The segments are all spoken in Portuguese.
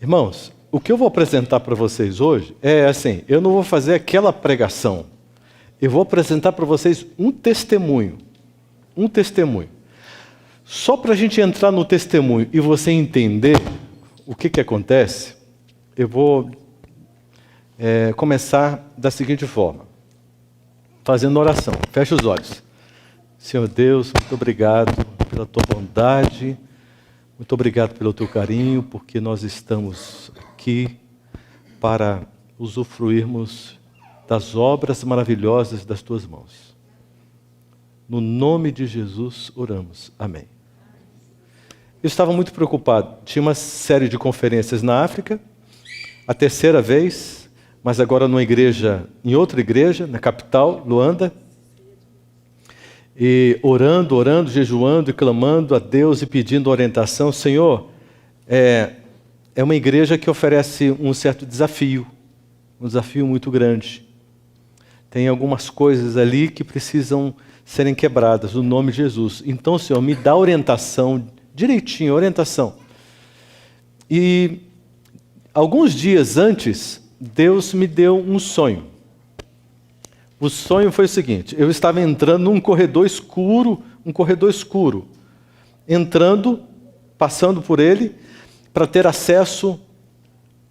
Irmãos, o que eu vou apresentar para vocês hoje é assim, eu não vou fazer aquela pregação. Eu vou apresentar para vocês um testemunho. Um testemunho. Só para a gente entrar no testemunho e você entender o que acontece, eu vou começar da seguinte forma. Fazendo oração. Fecha os olhos. Senhor Deus, muito obrigado pela tua bondade. Muito obrigado pelo teu carinho, porque nós estamos aqui para usufruirmos das obras maravilhosas das tuas mãos. No nome de Jesus oramos. Amém. Eu estava muito preocupado. Tinha uma série de conferências na África, a terceira vez, mas agora numa igreja, em outra igreja, na capital, Luanda. E orando, jejuando e clamando a Deus e pedindo orientação. Senhor, é uma igreja que oferece um certo desafio, um desafio muito grande. Tem algumas coisas ali que precisam serem quebradas, no nome de Jesus. Então, Senhor, me dá orientação, direitinho, orientação. E alguns dias antes, Deus me deu um sonho. O sonho foi o seguinte, eu estava entrando num corredor escuro, entrando, passando por ele, para ter acesso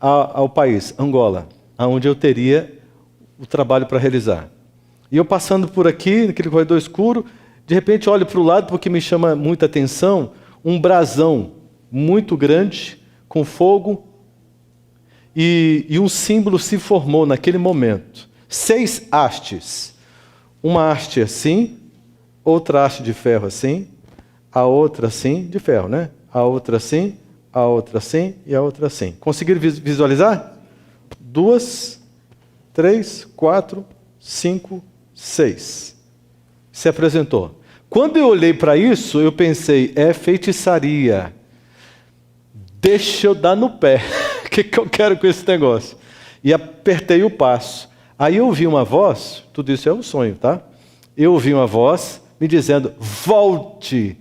ao país, Angola, onde eu teria o trabalho para realizar. E eu passando por aqui, naquele corredor escuro, de repente olho para o lado, porque me chama muita atenção, um brasão muito grande, com fogo, e um símbolo se formou naquele momento. 6 hastes. Uma haste assim, outra haste de ferro assim, a outra assim, de ferro, né? A outra assim, a outra assim e a outra assim. Conseguiram visualizar? 2, 3, 4, 5, 6. Se apresentou. Quando eu olhei para isso, eu pensei, é feitiçaria. Deixa eu dar no pé. O que eu quero com esse negócio? E apertei o passo. Aí eu ouvi uma voz, tudo isso é um sonho, tá? Eu ouvi uma voz me dizendo, volte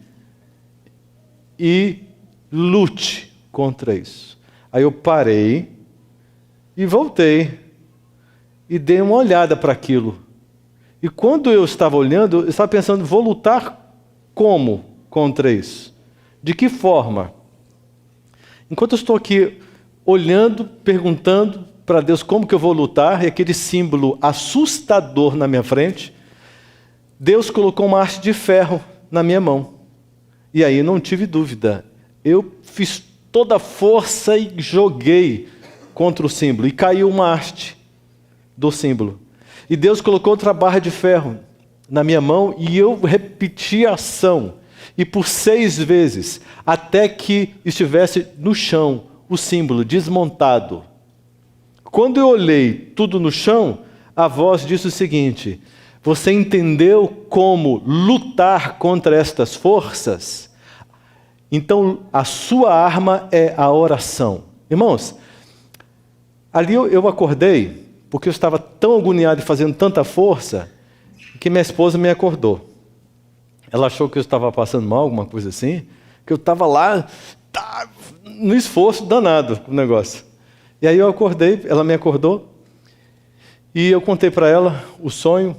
e lute contra isso. Aí eu parei e voltei e dei uma olhada para aquilo. E quando eu estava olhando, eu estava pensando, vou lutar como contra isso? De que forma? Enquanto eu estou aqui olhando, perguntando para Deus como que eu vou lutar, e aquele símbolo assustador na minha frente, Deus colocou uma haste de ferro na minha mão. E aí não tive dúvida. Eu fiz toda a força e joguei contra o símbolo. E caiu uma haste do símbolo. E Deus colocou outra barra de ferro na minha mão e eu repeti a ação. E por 6 vezes, até que estivesse no chão, o símbolo desmontado. Quando eu olhei tudo no chão, a voz disse o seguinte, você entendeu como lutar contra estas forças? Então, a sua arma é a oração. Irmãos, ali eu acordei, porque eu estava tão agoniado e fazendo tanta força, que minha esposa me acordou. Ela achou que eu estava passando mal, alguma coisa assim, que eu estava lá, no esforço danado com o negócio. E aí eu acordei, ela me acordou, e eu contei para ela o sonho,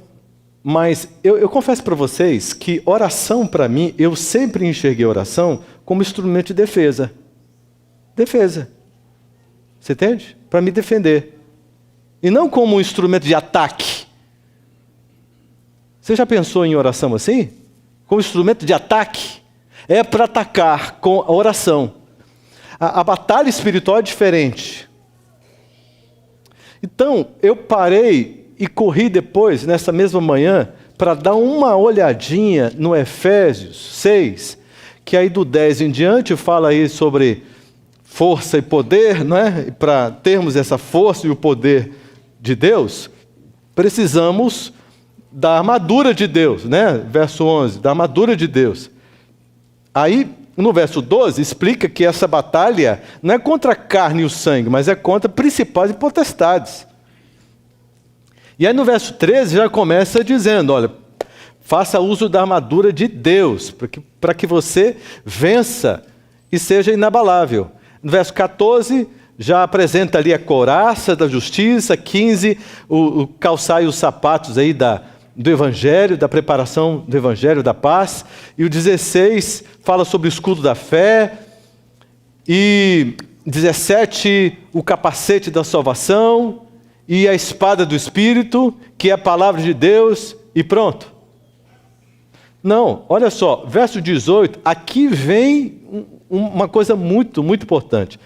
mas eu confesso para vocês que oração para mim, eu sempre enxerguei oração como instrumento de defesa. Defesa. Você entende? Para me defender. E não como um instrumento de ataque. Você já pensou em oração assim? Como instrumento de ataque? É para atacar com a oração. A batalha espiritual é diferente. Então, eu parei e corri depois, nessa mesma manhã, para dar uma olhadinha no Efésios 6, que aí do 10 em diante fala aí sobre força e poder, né? Para termos essa força e o poder de Deus, precisamos da armadura de Deus, né? Verso 11, da armadura de Deus. Aí, no verso 12, explica que essa batalha não é contra a carne e o sangue, mas é contra principados e potestades. E aí no verso 13 já começa dizendo, olha, faça uso da armadura de Deus, para que você vença e seja inabalável. No verso 14, já apresenta ali a couraça da justiça. 15, o calçar e os sapatos aí do Evangelho, da preparação do Evangelho da paz. E o 16 fala sobre o escudo da fé. E 17, o capacete da salvação. E a espada do Espírito, que é a palavra de Deus. E pronto. Não, olha só, verso 18, aqui vem uma coisa muito, muito importante.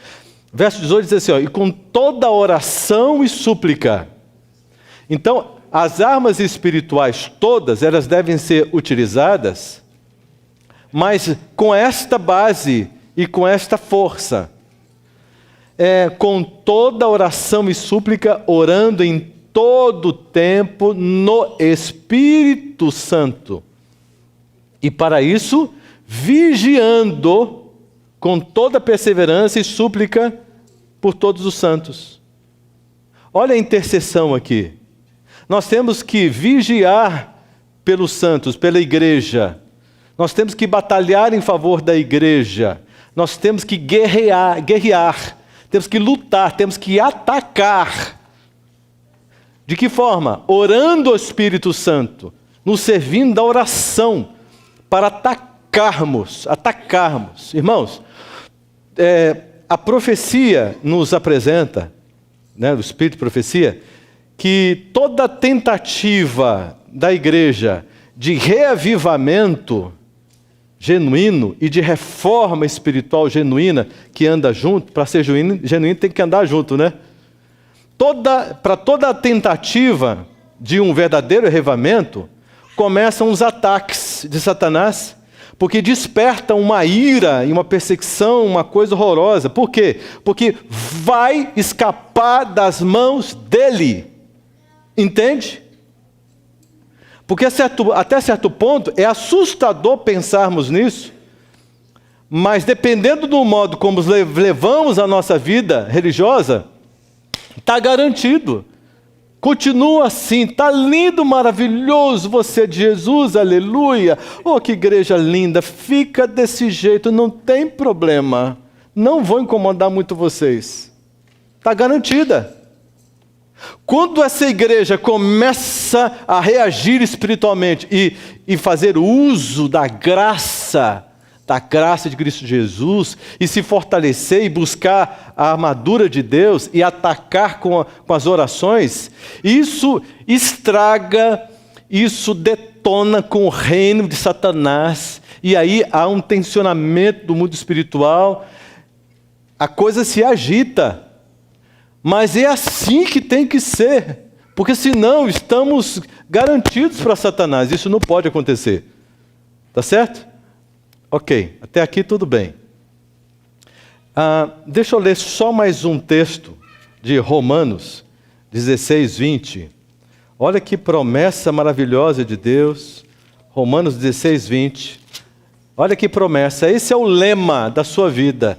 Verso 18 diz assim, ó, e com toda oração e súplica. Então, as armas espirituais todas, elas devem ser utilizadas, mas com esta base e com esta força. Com toda oração e súplica, orando em todo tempo no Espírito Santo. E para isso, vigiando com toda perseverança e súplica por todos os santos. Olha a intercessão aqui. Nós temos que vigiar pelos santos, pela igreja. Nós temos que batalhar em favor da igreja. Nós temos que guerrear, temos que lutar, temos que atacar. De que forma? Orando ao Espírito Santo, nos servindo da oração, para atacarmos. Irmãos, a profecia nos apresenta, né, o Espírito de profecia, que toda tentativa da igreja de reavivamento genuíno e de reforma espiritual genuína, que anda junto, para ser genuíno tem que andar junto, né? Para toda tentativa de um verdadeiro avivamento, começam os ataques de Satanás, porque despertam uma ira e uma perseguição, uma coisa horrorosa. Por quê? Porque vai escapar das mãos dele. Entende? Porque até certo ponto é assustador pensarmos nisso, mas dependendo do modo como levamos a nossa vida religiosa, está garantido. Continua assim, está lindo, maravilhoso, você é de Jesus, aleluia. Oh, que igreja linda, fica desse jeito, não tem problema. Não vou incomodar muito vocês. Está garantida. Quando essa igreja começa a reagir espiritualmente e fazer uso da graça de Cristo Jesus, e se fortalecer e buscar a armadura de Deus e atacar com as orações, isso estraga, isso detona com o reino de Satanás, e aí há um tensionamento do mundo espiritual, a coisa se agita, mas é assim que tem que ser, porque senão estamos garantidos para Satanás, isso não pode acontecer, tá certo? Ok, até aqui tudo bem. Deixa eu ler só mais um texto de Romanos 16, 20. Olha que promessa maravilhosa de Deus. Romanos 16, 20. Olha que promessa, esse é o lema da sua vida.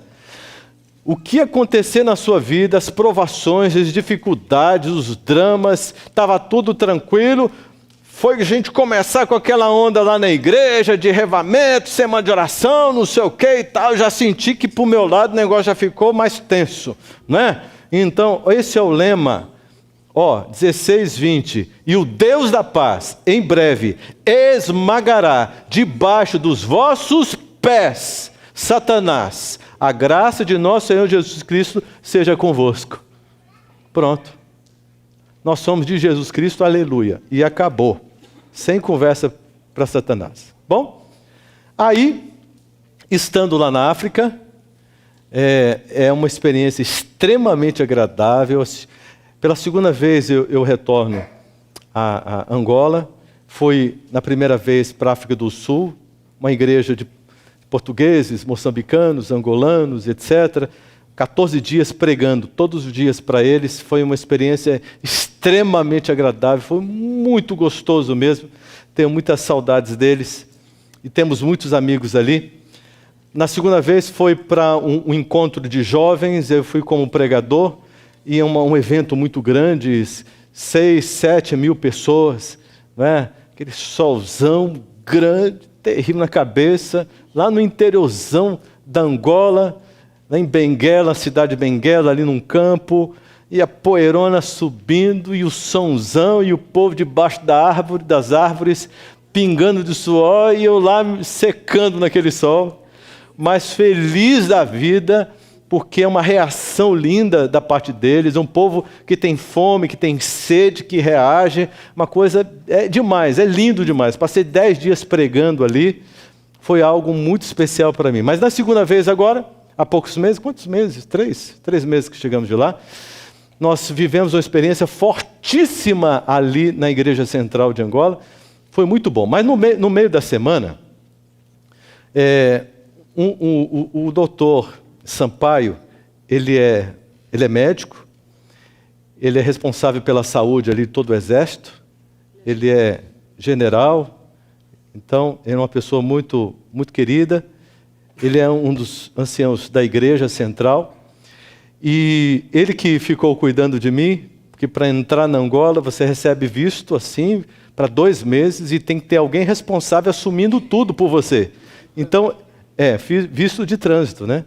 O que acontecer na sua vida, as provações, as dificuldades, os dramas, estava tudo tranquilo. Foi a gente começar com aquela onda lá na igreja, de revamento, semana de oração, não sei o que e tal. Eu já senti que para o meu lado o negócio já ficou mais tenso, né? Então, esse é o lema. 16, 20. E o Deus da paz, em breve, esmagará debaixo dos vossos pés, Satanás. A graça de nosso Senhor Jesus Cristo seja convosco. Pronto. Nós somos de Jesus Cristo, aleluia. E acabou. Sem conversa para Satanás. Bom, aí, estando lá na África, é uma experiência extremamente agradável. Pela segunda vez eu retorno a Angola. Fui na primeira vez para a África do Sul, uma igreja de portugueses, moçambicanos, angolanos, etc. 14 dias pregando, todos os dias para eles. Foi uma experiência extremamente agradável, foi muito gostoso mesmo. Tenho muitas saudades deles e temos muitos amigos ali. Na segunda vez foi para um encontro de jovens, eu fui como pregador, e um evento muito grande, 6, 7 mil pessoas, né? Aquele solzão grande, terrível na cabeça, lá no interiorzão da Angola. lá em Benguela, cidade de Benguela, ali num campo, e a poeirona subindo, e o sonzão, e o povo debaixo das árvores, pingando de suor, e eu lá secando naquele sol, mas feliz da vida, porque é uma reação linda da parte deles, um povo que tem fome, que tem sede, que reage, uma coisa demais, é lindo demais. Passei 10 dias pregando ali, foi algo muito especial para mim. Mas na segunda vez agora, há poucos meses, quantos meses? 3 meses que chegamos de lá, nós vivemos uma experiência fortíssima ali na Igreja Central de Angola, foi muito bom. Mas no meio da semana, o doutor Sampaio, ele é médico, ele é responsável pela saúde ali de todo o Exército, ele é general, então ele é uma pessoa muito, muito querida, ele é um dos anciãos da Igreja Central, e ele que ficou cuidando de mim, porque para entrar na Angola você recebe visto assim, para 2 meses, e tem que ter alguém responsável assumindo tudo por você. Então, visto de trânsito, né?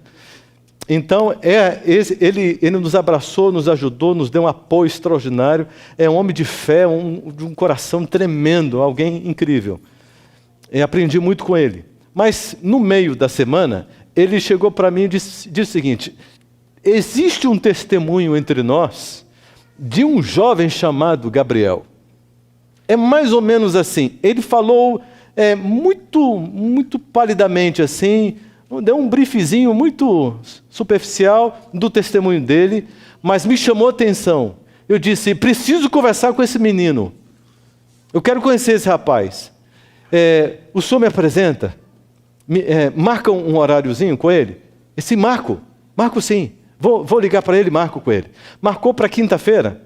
Então, ele nos abraçou, nos ajudou, nos deu um apoio extraordinário. É um homem de fé, de um coração tremendo, alguém incrível. Aprendi muito com ele. Mas, no meio da semana, ele chegou para mim e disse o seguinte: existe um testemunho entre nós de um jovem chamado Gabriel. É mais ou menos assim. Ele falou muito, muito palidamente assim, deu um briefzinho muito superficial do testemunho dele, mas me chamou a atenção. Eu disse: preciso conversar com esse menino. Eu quero conhecer esse rapaz. O senhor me apresenta? Marca um horáriozinho com ele? Marco sim. Vou ligar para ele e marco com ele. Marcou para quinta-feira.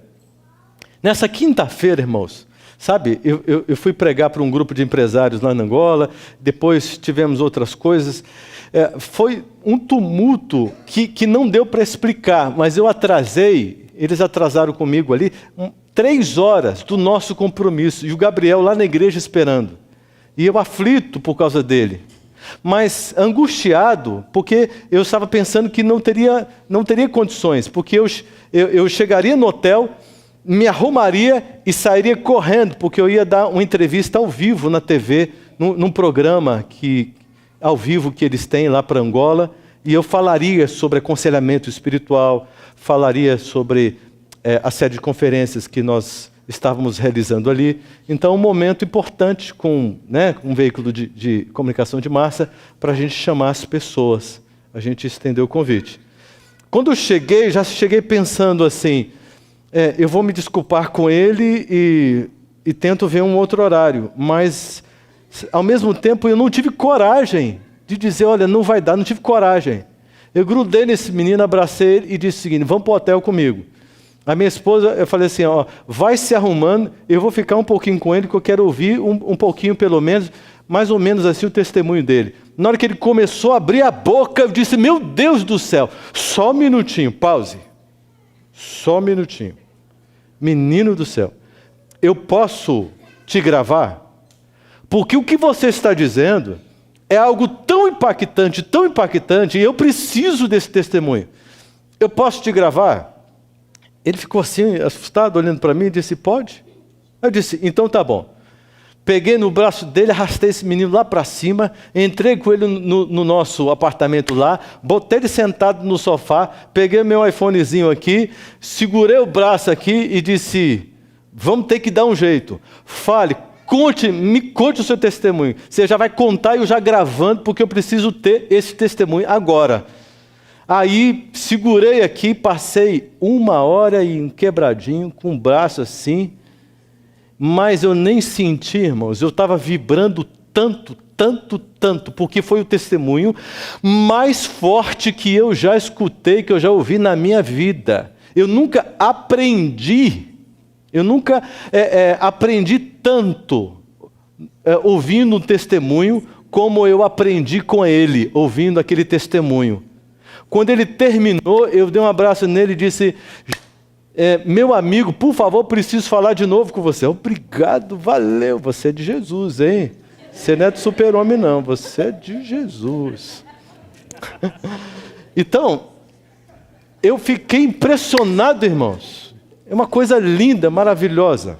Nessa quinta-feira, irmãos, sabe, eu fui pregar para um grupo de empresários lá na Angola, depois tivemos outras coisas. Foi um tumulto que não deu para explicar, mas eu atrasei, eles atrasaram comigo ali, 3 horas do nosso compromisso, e o Gabriel lá na igreja esperando. E eu aflito por causa dele, mas angustiado, porque eu estava pensando que não teria condições, porque eu chegaria no hotel, me arrumaria e sairia correndo, porque eu ia dar uma entrevista ao vivo na TV, num programa ao vivo que eles têm lá para Angola, e eu falaria sobre aconselhamento espiritual, falaria sobre a série de conferências que nós estávamos realizando ali. Então, um momento importante com um veículo de comunicação de massa, para a gente chamar as pessoas, a gente estendeu o convite. Quando eu cheguei, já cheguei pensando assim, eu vou me desculpar com ele e tento ver um outro horário, mas ao mesmo tempo eu não tive coragem de dizer, olha, não vai dar, não tive coragem. Eu grudei nesse menino, abracei ele e disse o seguinte: vamos para o hotel comigo. A minha esposa, eu falei assim, vai se arrumando, eu vou ficar um pouquinho com ele, que eu quero ouvir um pouquinho pelo menos, mais ou menos assim o testemunho dele. Na hora que ele começou a abrir a boca, eu disse, meu Deus do céu, só um minutinho, pause. Só um minutinho. Menino do céu, eu posso te gravar? Porque o que você está dizendo é algo tão impactante, e eu preciso desse testemunho. Eu posso te gravar? Ele ficou assim, assustado, olhando para mim e disse, pode? Eu disse, então tá bom. Peguei no braço dele, arrastei esse menino lá para cima, entrei com ele no nosso apartamento lá, botei ele sentado no sofá, peguei meu iPhonezinho aqui, segurei o braço aqui e disse, vamos ter que dar um jeito. Fale, me conte o seu testemunho. Você já vai contar e eu já gravando, porque eu preciso ter esse testemunho agora. Aí, segurei aqui, passei 1 hora e um quebradinho, com o braço assim, mas eu nem senti, irmãos, eu estava vibrando tanto, porque foi o testemunho mais forte que eu já escutei, que eu já ouvi na minha vida. Eu nunca aprendi tanto ouvindo um testemunho como eu aprendi com ele, ouvindo aquele testemunho. Quando ele terminou, eu dei um abraço nele e disse, meu amigo, por favor, preciso falar de novo com você. Obrigado, valeu, você é de Jesus, hein? Você não é do super-homem não, você é de Jesus. Então, eu fiquei impressionado, irmãos. É uma coisa linda, maravilhosa.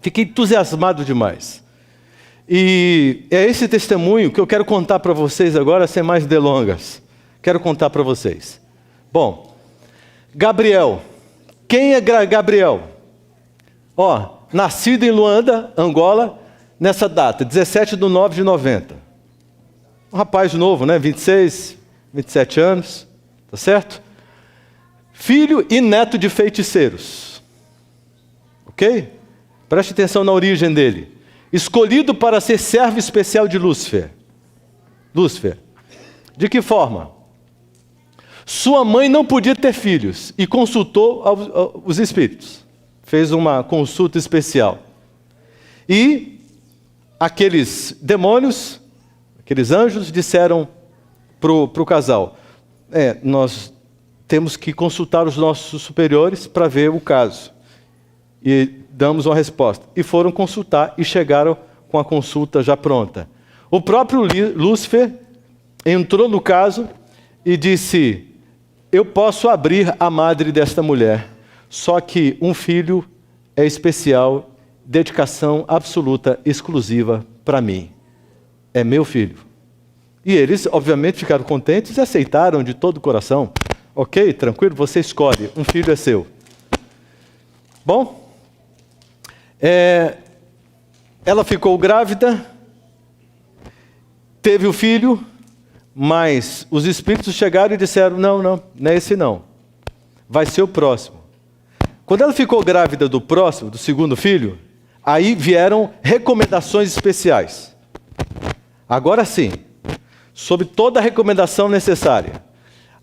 Fiquei entusiasmado demais. E é esse testemunho que eu quero contar para vocês agora, sem mais delongas. Quero contar para vocês. Bom, Gabriel. Quem é Gabriel? Nascido em Luanda, Angola, nessa data, 17/9/90. Um rapaz novo, né? 26, 27 anos, tá certo? Filho e neto de feiticeiros. Ok? Preste atenção na origem dele. Escolhido para ser servo especial de Lúcifer. Lúcifer. De que forma? Sua mãe não podia ter filhos e consultou os espíritos. Fez uma consulta especial. E aqueles demônios, aqueles anjos, disseram para o casal: nós temos que consultar os nossos superiores para ver o caso. E damos uma resposta. E foram consultar e chegaram com a consulta já pronta. O próprio Lúcifer entrou no caso e disse: eu posso abrir a madre desta mulher, só que um filho é especial, dedicação absoluta, exclusiva para mim. É meu filho. E eles, obviamente, ficaram contentes e aceitaram de todo o coração. Ok, tranquilo, você escolhe, um filho é seu. Bom, ela ficou grávida, teve o filho, mas os espíritos chegaram e disseram: não é esse não, vai ser o próximo. Quando ela ficou grávida do próximo, do segundo filho, aí vieram recomendações especiais. Agora sim, sob toda a recomendação necessária,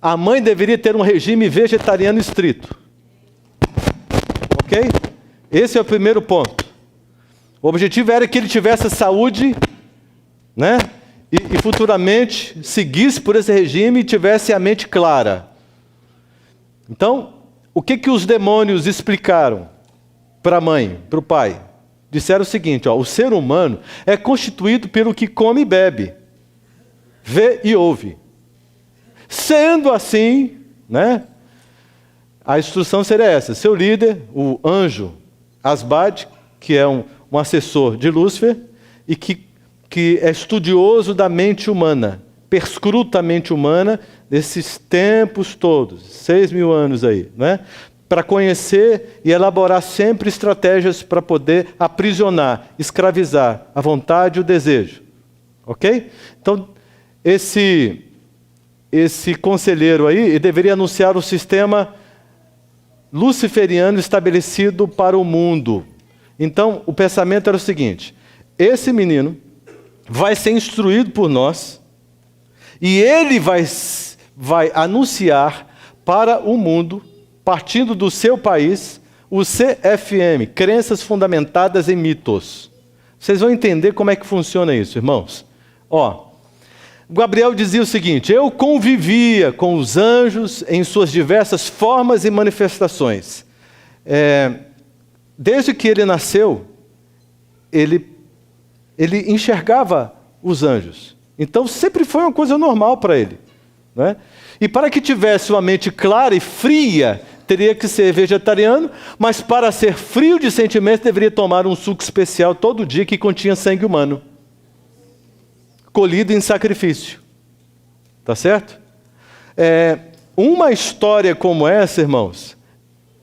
a mãe deveria ter um regime vegetariano estrito. Ok? Esse é o primeiro ponto. O objetivo era que ele tivesse saúde, né? E futuramente seguisse por esse regime e tivesse a mente clara. Então, o que os demônios explicaram para a mãe, para o pai? Disseram o seguinte: o ser humano é constituído pelo que come e bebe, vê e ouve. Sendo assim, né, a instrução seria essa: seu líder, o anjo Asbad, que é um assessor de Lúcifer e que é estudioso da mente humana, perscruta a mente humana desses tempos todos, 6.000 anos aí, né? Para conhecer e elaborar sempre estratégias para poder aprisionar, escravizar a vontade e o desejo. Ok? Então, esse conselheiro aí deveria anunciar o sistema luciferiano estabelecido para o mundo. Então, o pensamento era o seguinte: esse menino vai ser instruído por nós e ele vai anunciar para o mundo, partindo do seu país, o CFM, Crenças Fundamentadas em Mitos. Vocês vão entender como é que funciona isso, irmãos. Gabriel dizia o seguinte: eu convivia com os anjos em suas diversas formas e manifestações. Desde que ele nasceu, ele enxergava os anjos. Então sempre foi uma coisa normal para ele, né? E para que tivesse uma mente clara e fria, teria que ser vegetariano, mas para ser frio de sentimento, deveria tomar um suco especial todo dia que continha sangue humano, colhido em sacrifício. Tá certo? Uma história como essa, irmãos,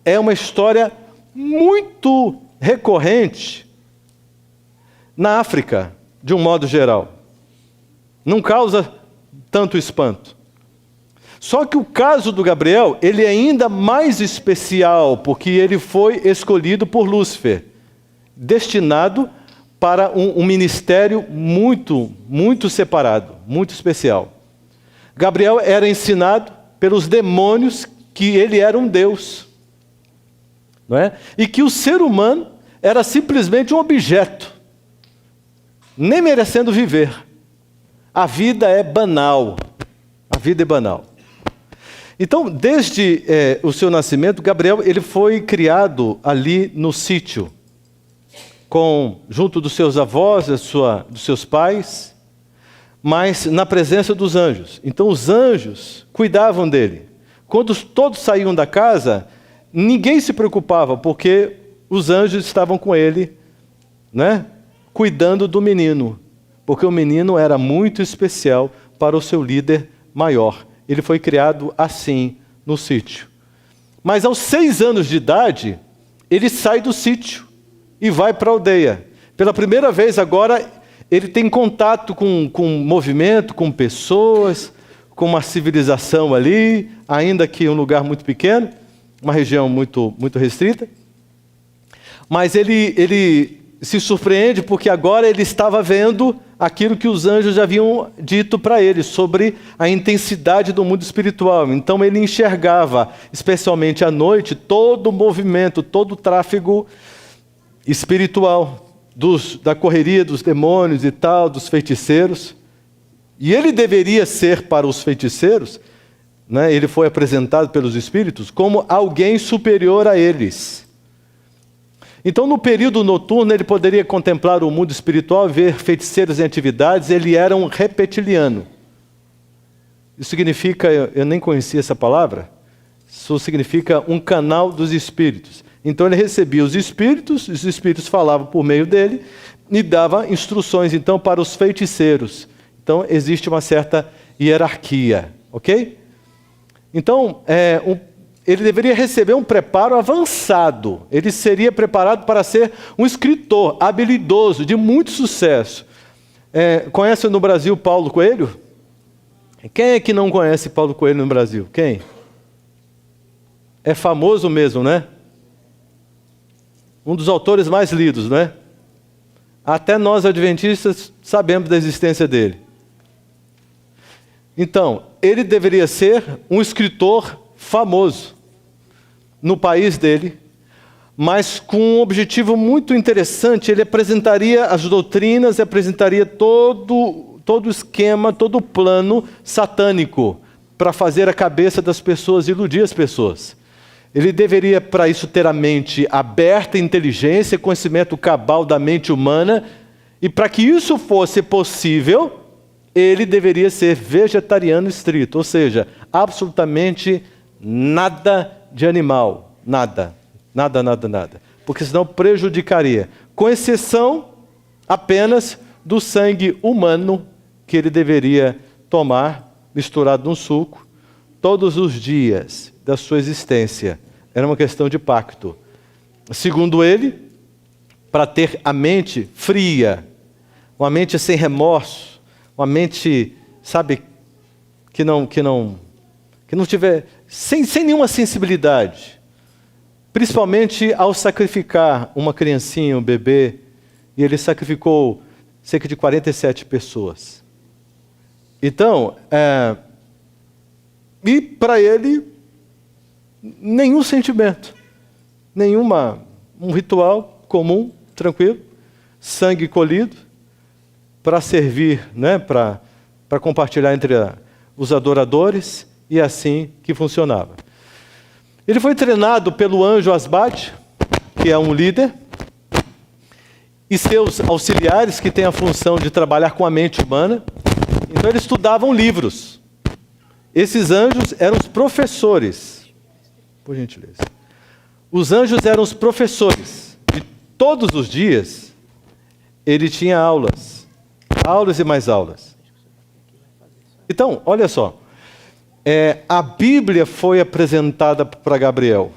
é uma história muito recorrente na África, de um modo geral. Não causa tanto espanto. Só que o caso do Gabriel, ele é ainda mais especial, porque ele foi escolhido por Lúcifer, destinado para um ministério muito, muito separado, muito especial. Gabriel era ensinado pelos demônios que ele era um Deus, não é? E que o ser humano era simplesmente um objeto, nem merecendo viver. A vida é banal. A vida é banal. Então, desde o seu nascimento, Gabriel ele foi criado ali no sítio, junto dos seus avós, dos seus pais. mas na presença dos anjos. Então os anjos cuidavam dele. Quando todos saíam da casa, ninguém se preocupava, porque os anjos estavam com ele, né, cuidando do menino, porque o menino era muito especial para o seu líder maior. Ele foi criado assim, no sítio. Mas aos 6 anos de idade, ele sai do sítio e vai para a aldeia. Pela primeira vez agora, ele tem contato com movimento, com pessoas, com uma civilização ali, ainda que um lugar muito pequeno, uma região muito restrita. Mas ele se surpreende porque agora ele estava vendo aquilo que os anjos já haviam dito para ele, sobre a intensidade do mundo espiritual. Então ele enxergava, especialmente à noite, todo o movimento, todo o tráfego espiritual, da correria dos demônios e tal, dos feiticeiros. E ele deveria ser para os feiticeiros, né, ele foi apresentado pelos espíritos como alguém superior a eles. Então, no período noturno, ele poderia contemplar o mundo espiritual, ver feiticeiros em atividades. Ele era um reptiliano. Isso significa, eu nem conhecia essa palavra, isso significa um canal dos espíritos. Então, ele recebia os espíritos falavam por meio dele e dava instruções, então, para os feiticeiros. Então, existe uma certa hierarquia, ok? Então, ele deveria receber um preparo avançado. Ele seria preparado para ser um escritor habilidoso, de muito sucesso. Conhece no Brasil Paulo Coelho? Quem é que não conhece Paulo Coelho no Brasil? Quem? É famoso mesmo, né? Um dos autores mais lidos, né? Até nós, adventistas, sabemos da existência dele. Então, ele deveria ser um escritor famoso no país dele, mas com um objetivo muito interessante. Ele apresentaria as doutrinas, apresentaria todo o esquema, todo o plano satânico para fazer a cabeça das pessoas, iludir as pessoas. Ele deveria, para isso, ter a mente aberta, inteligência, conhecimento cabal da mente humana, e para que isso fosse possível, ele deveria ser vegetariano estrito, ou seja, absolutamente nada de animal, nada, porque senão prejudicaria, com exceção apenas do sangue humano que ele deveria tomar, misturado num suco, todos os dias da sua existência. Era uma questão de pacto. Segundo ele, para ter a mente fria, uma mente sem remorso, uma mente, sabe, que não tiver, sem nenhuma sensibilidade, principalmente ao sacrificar uma criancinha, um bebê, e ele sacrificou cerca de 47 pessoas. Então, e para ele, nenhum sentimento, um ritual comum, tranquilo, sangue colhido, para servir, né, para compartilhar entre os adoradores, e assim que funcionava. Ele foi treinado pelo anjo Asbad, que é um líder, e seus auxiliares, que têm a função de trabalhar com a mente humana. Então eles estudavam livros. Esses anjos eram os professores. Por gentileza. Os anjos eram os professores. E todos os dias, ele tinha aulas. Aulas e mais aulas. Então, olha só. A Bíblia foi apresentada para Gabriel.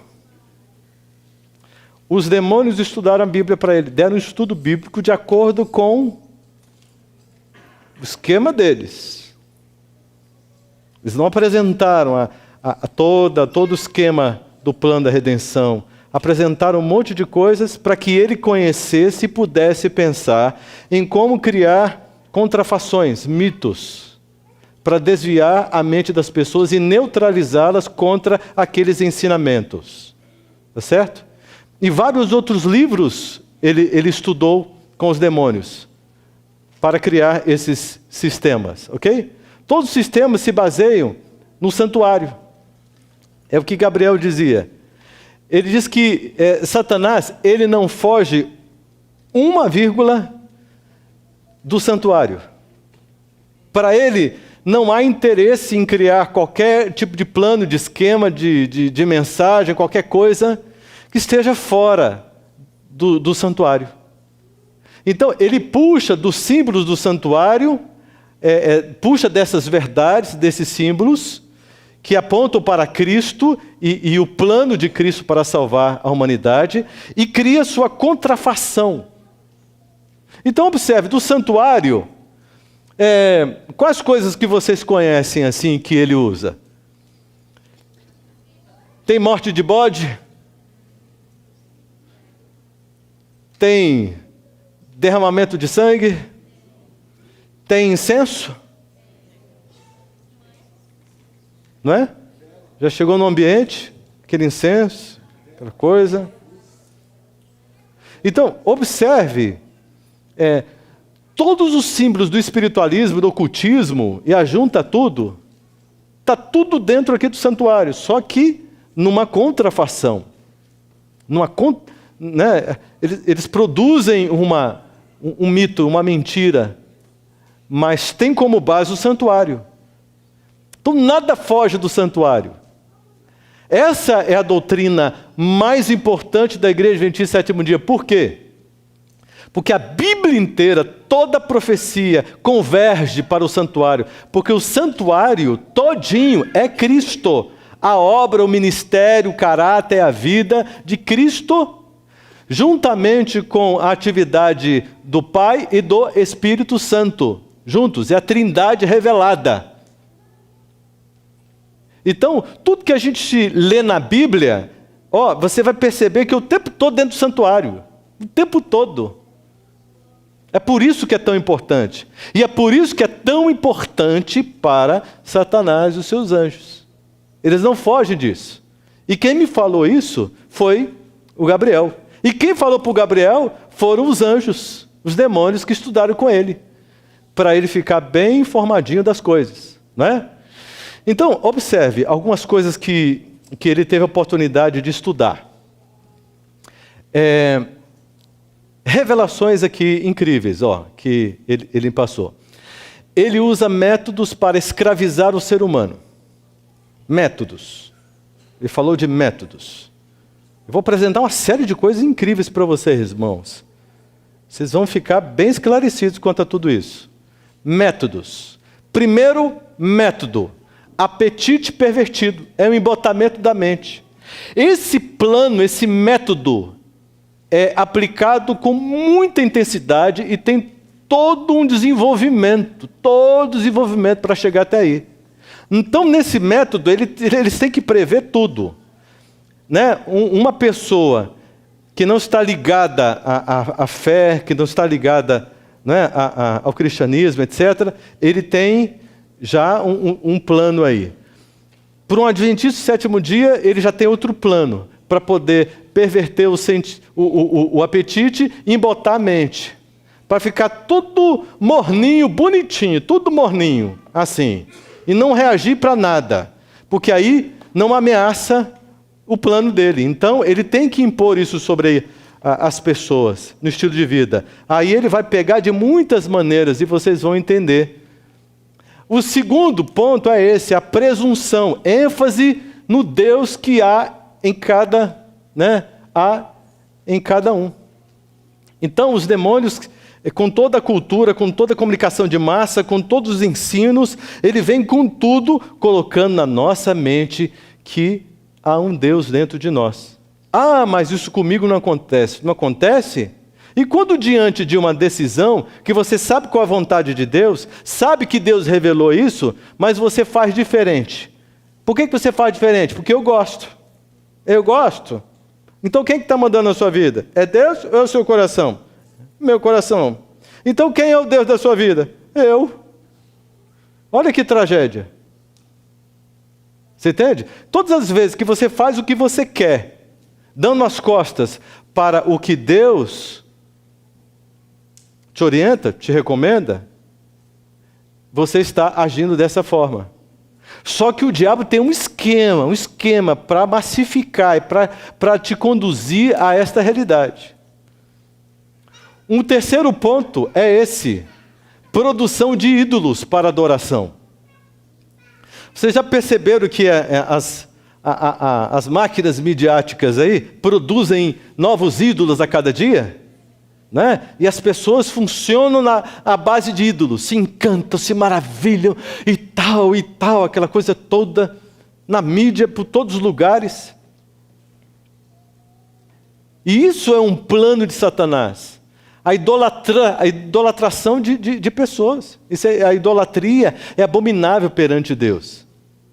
Os demônios estudaram a Bíblia para ele, deram um estudo bíblico de acordo com o esquema deles. Eles não apresentaram todo o esquema do plano da redenção. Apresentaram um monte de coisas para que ele conhecesse e pudesse pensar em como criar contrafações, mitos, para desviar a mente das pessoas e neutralizá-las contra aqueles ensinamentos. Tá certo? E vários outros livros ele estudou com os demônios para criar esses sistemas, ok? Todos os sistemas se baseiam no santuário. É o que Gabriel dizia. Ele diz que Satanás, ele não foge 1 vírgula do santuário. Para ele, não há interesse em criar qualquer tipo de plano, de esquema, de mensagem, qualquer coisa que esteja fora do santuário. Então, ele puxa dos símbolos do santuário, puxa dessas verdades, desses símbolos, que apontam para Cristo e o plano de Cristo para salvar a humanidade, e cria sua contrafação. Então, observe, do santuário, quais coisas que vocês conhecem assim que ele usa? Tem morte de bode? Tem derramamento de sangue? Tem incenso? Não é? Já chegou no ambiente, aquele incenso, aquela coisa. Então, observe, todos os símbolos do espiritualismo, do ocultismo, e ajunta tudo, está tudo dentro aqui do santuário, só que numa contrafação. Eles produzem um mito, uma mentira, mas tem como base o santuário. Então nada foge do santuário. Essa é a doutrina mais importante da Igreja Adventista do Sétimo Dia. Por quê? Porque a Bíblia inteira, toda a profecia converge para o santuário. Porque o santuário todinho é Cristo. A obra, o ministério, o caráter, a vida de Cristo, juntamente com a atividade do Pai e do Espírito Santo. Juntos, é a Trindade revelada. Então, tudo que a gente lê na Bíblia, você vai perceber que é o tempo todo dentro do santuário. O tempo todo. É por isso que é tão importante. E é por isso que é tão importante para Satanás e os seus anjos. Eles não fogem disso. E quem me falou isso foi o Gabriel. E quem falou para o Gabriel foram os anjos, os demônios que estudaram com ele, para ele ficar bem informadinho das coisas, não é? Então, observe algumas coisas que ele teve a oportunidade de estudar. Revelações aqui incríveis, que ele passou. Ele usa métodos para escravizar o ser humano. Métodos. Ele falou de métodos. Eu vou apresentar uma série de coisas incríveis para vocês, irmãos. Vocês vão ficar bem esclarecidos quanto a tudo isso. Métodos. Primeiro método. Apetite pervertido, é um embotamento da mente. Esse plano, esse método, é aplicado com muita intensidade e tem todo um desenvolvimento para chegar até aí. Então, nesse método, eles têm que prever tudo. Né? Uma pessoa que não está ligada à fé, que não está ligada, né, ao cristianismo, etc., ele tem já um plano aí. Para um adventista do sétimo dia, ele já tem outro plano, para poder perverter o apetite e embotar a mente. Para ficar tudo morninho, bonitinho, tudo morninho, assim. E não reagir para nada. Porque aí não ameaça o plano dele. Então, ele tem que impor isso sobre as pessoas, no estilo de vida. Aí ele vai pegar de muitas maneiras e vocês vão entender. O segundo ponto é esse, a presunção, ênfase no Deus que há em cada um. Então, os demônios, com toda a cultura, com toda a comunicação de massa, com todos os ensinos, ele vem com tudo, colocando na nossa mente que há um Deus dentro de nós. Mas isso comigo não acontece. Não acontece? E quando diante de uma decisão, que você sabe qual é a vontade de Deus, sabe que Deus revelou isso, mas você faz diferente. Por que você faz diferente? Porque eu gosto. Eu gosto. Então quem está mandando na sua vida? É Deus ou é o seu coração? Meu coração. Então quem é o Deus da sua vida? Eu. Olha que tragédia. Você entende? Todas as vezes que você faz o que você quer, dando as costas para o que Deus te orienta, te recomenda, você está agindo dessa forma. Só que o diabo tem um esquema para massificar e para te conduzir a esta realidade. Um terceiro ponto é esse. produção de ídolos para adoração. Vocês já perceberam que as máquinas midiáticas aí produzem novos ídolos a cada dia? Né? E as pessoas funcionam à base de ídolos, se encantam, se maravilham e tal, aquela coisa toda na mídia, por todos os lugares. E isso é um plano de Satanás. A idolatração de pessoas. A idolatria é abominável perante Deus.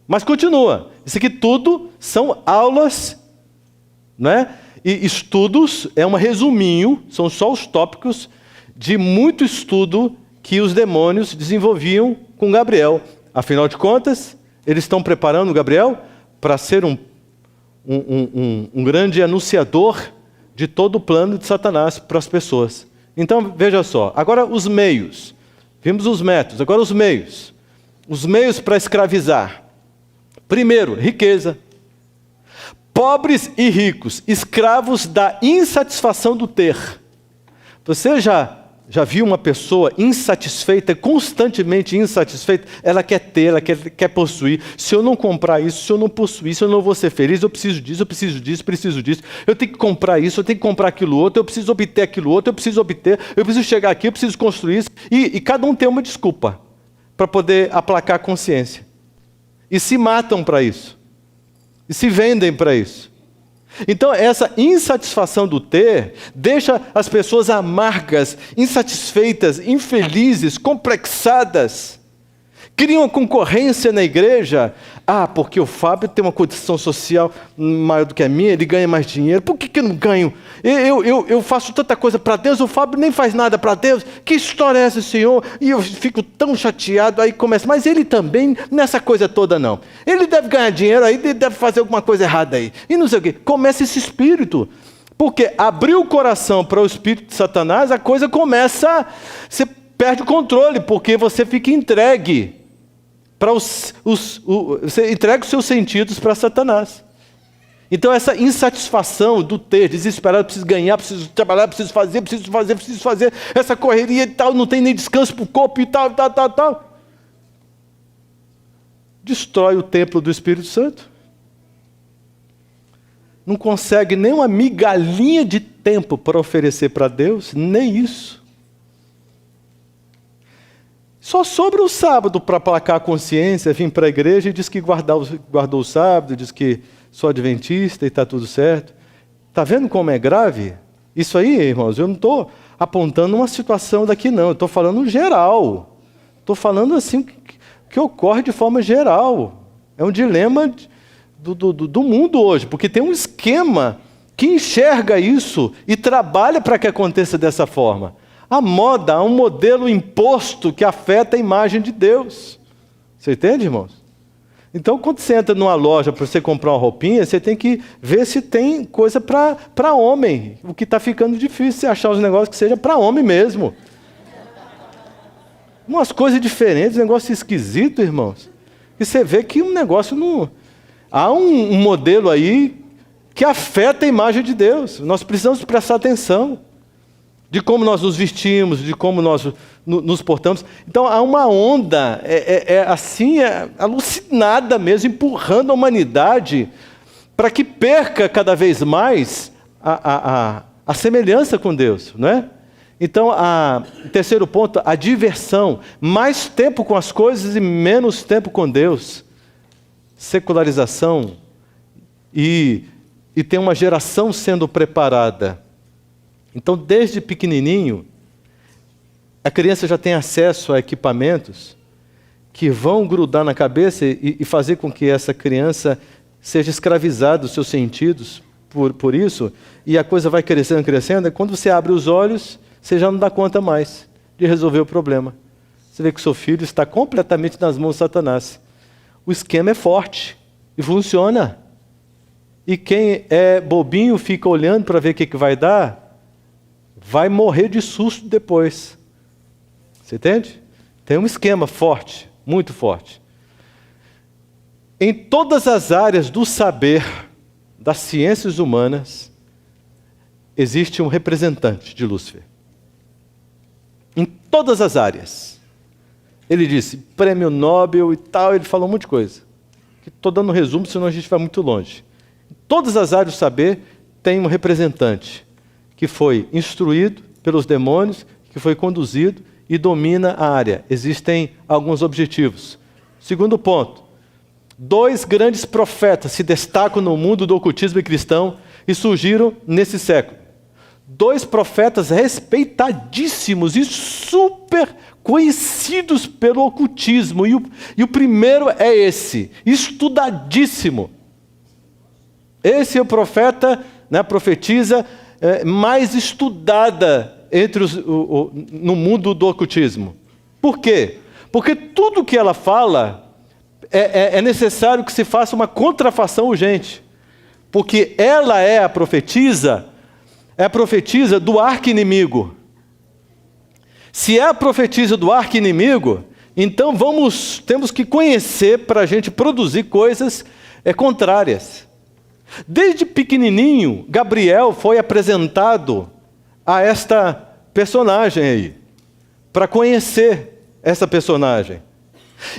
Mas continua. Isso aqui tudo são aulas, né? E estudos, é um resuminho, são só os tópicos de muito estudo que os demônios desenvolviam com Gabriel. Afinal de contas, eles estão preparando Gabriel para ser um grande anunciador de todo o plano de Satanás para as pessoas. Então, veja só, agora os meios. Vimos os métodos, agora os meios. Os meios para escravizar. Primeiro, riqueza. Pobres e ricos, escravos da insatisfação do ter. Você já viu uma pessoa insatisfeita, constantemente insatisfeita? Ela quer ter, ela quer possuir. Se eu não comprar isso, se eu não possuir isso, eu não vou ser feliz. Eu preciso disso, eu preciso disso, preciso disso. Eu tenho que comprar isso, eu tenho que comprar aquilo outro, eu preciso obter aquilo outro, eu preciso chegar aqui, eu preciso construir isso. E cada um tem uma desculpa para poder aplacar a consciência. E se matam para isso. E se vendem para isso. Então, essa insatisfação do ter deixa as pessoas amargas, insatisfeitas, infelizes, complexadas. Criam uma concorrência na igreja. Porque o Fábio tem uma condição social maior do que a minha, ele ganha mais dinheiro. Por que eu não ganho? Eu faço tanta coisa para Deus, o Fábio nem faz nada para Deus. Que história é essa, Senhor? E eu fico tão chateado, aí começa. Mas ele também, nessa coisa toda não. Ele deve ganhar dinheiro aí, ele deve fazer alguma coisa errada aí. E não sei o quê. Começa esse espírito. Porque abriu o coração para o espírito de Satanás, a coisa começa, você perde o controle, porque você fica entregue. Você entrega os seus sentidos para Satanás. Então essa insatisfação do ter, desesperado, preciso ganhar, preciso trabalhar, preciso fazer, essa correria e tal, não tem nem descanso para o corpo e tal. Destrói o templo do Espírito Santo. Não consegue nem uma migalhinha de tempo para oferecer para Deus, nem isso. Só sobra o sábado para aplacar a consciência, vir para a igreja e diz que guardou o sábado, diz que sou adventista e está tudo certo. Está vendo como é grave? Isso aí, irmãos, eu não estou apontando uma situação daqui não, eu estou falando geral. Estou falando assim que ocorre de forma geral. É um dilema do mundo hoje, porque tem um esquema que enxerga isso e trabalha para que aconteça dessa forma. A moda é um modelo imposto que afeta a imagem de Deus. Você entende, irmãos? Então, quando você entra numa loja para você comprar uma roupinha, você tem que ver se tem coisa para homem. O que está ficando difícil, você achar os negócios que seja para homem mesmo. Umas coisas diferentes, um negócio esquisito, irmãos. E você vê que um negócio não... Há um modelo aí que afeta a imagem de Deus. Nós precisamos prestar atenção. De como nós nos vestimos, de como nós nos portamos. Então há uma onda, alucinada mesmo, empurrando a humanidade para que perca cada vez mais a semelhança com Deus, não é? Então, terceiro ponto, a diversão. Mais tempo com as coisas e menos tempo com Deus. Secularização. E tem uma geração sendo preparada. Então, desde pequenininho, a criança já tem acesso a equipamentos que vão grudar na cabeça e fazer com que essa criança seja escravizada dos seus sentidos por isso, e a coisa vai crescendo, e quando você abre os olhos, você já não dá conta mais de resolver o problema. Você vê que o seu filho está completamente nas mãos de Satanás. O esquema é forte e funciona. E quem é bobinho fica olhando para ver o que vai dar, vai morrer de susto depois. Você entende? Tem um esquema forte, muito forte. Em todas as áreas do saber, das ciências humanas, existe um representante de Lúcifer. Em todas as áreas. Ele disse, prêmio Nobel e tal, ele falou um monte de coisa. Estou dando um resumo, senão a gente vai muito longe. Em todas as áreas do saber, tem um representante que foi instruído pelos demônios, que foi conduzido e domina a área. Existem alguns objetivos. Segundo ponto, 2 grandes profetas se destacam no mundo do ocultismo cristão e surgiram nesse século. 2 profetas respeitadíssimos e super conhecidos pelo ocultismo. E o primeiro é esse, estudadíssimo. Esse é o profeta, né, profetisa mais estudada no mundo do ocultismo. Por quê? Porque tudo que ela fala é necessário que se faça uma contrafação urgente. Porque ela é a profetisa do arqui-inimigo. Se é a profetisa do arqui-inimigo, então temos que conhecer para a gente produzir coisas contrárias. Desde pequenininho, Gabriel foi apresentado a esta personagem aí, para conhecer essa personagem.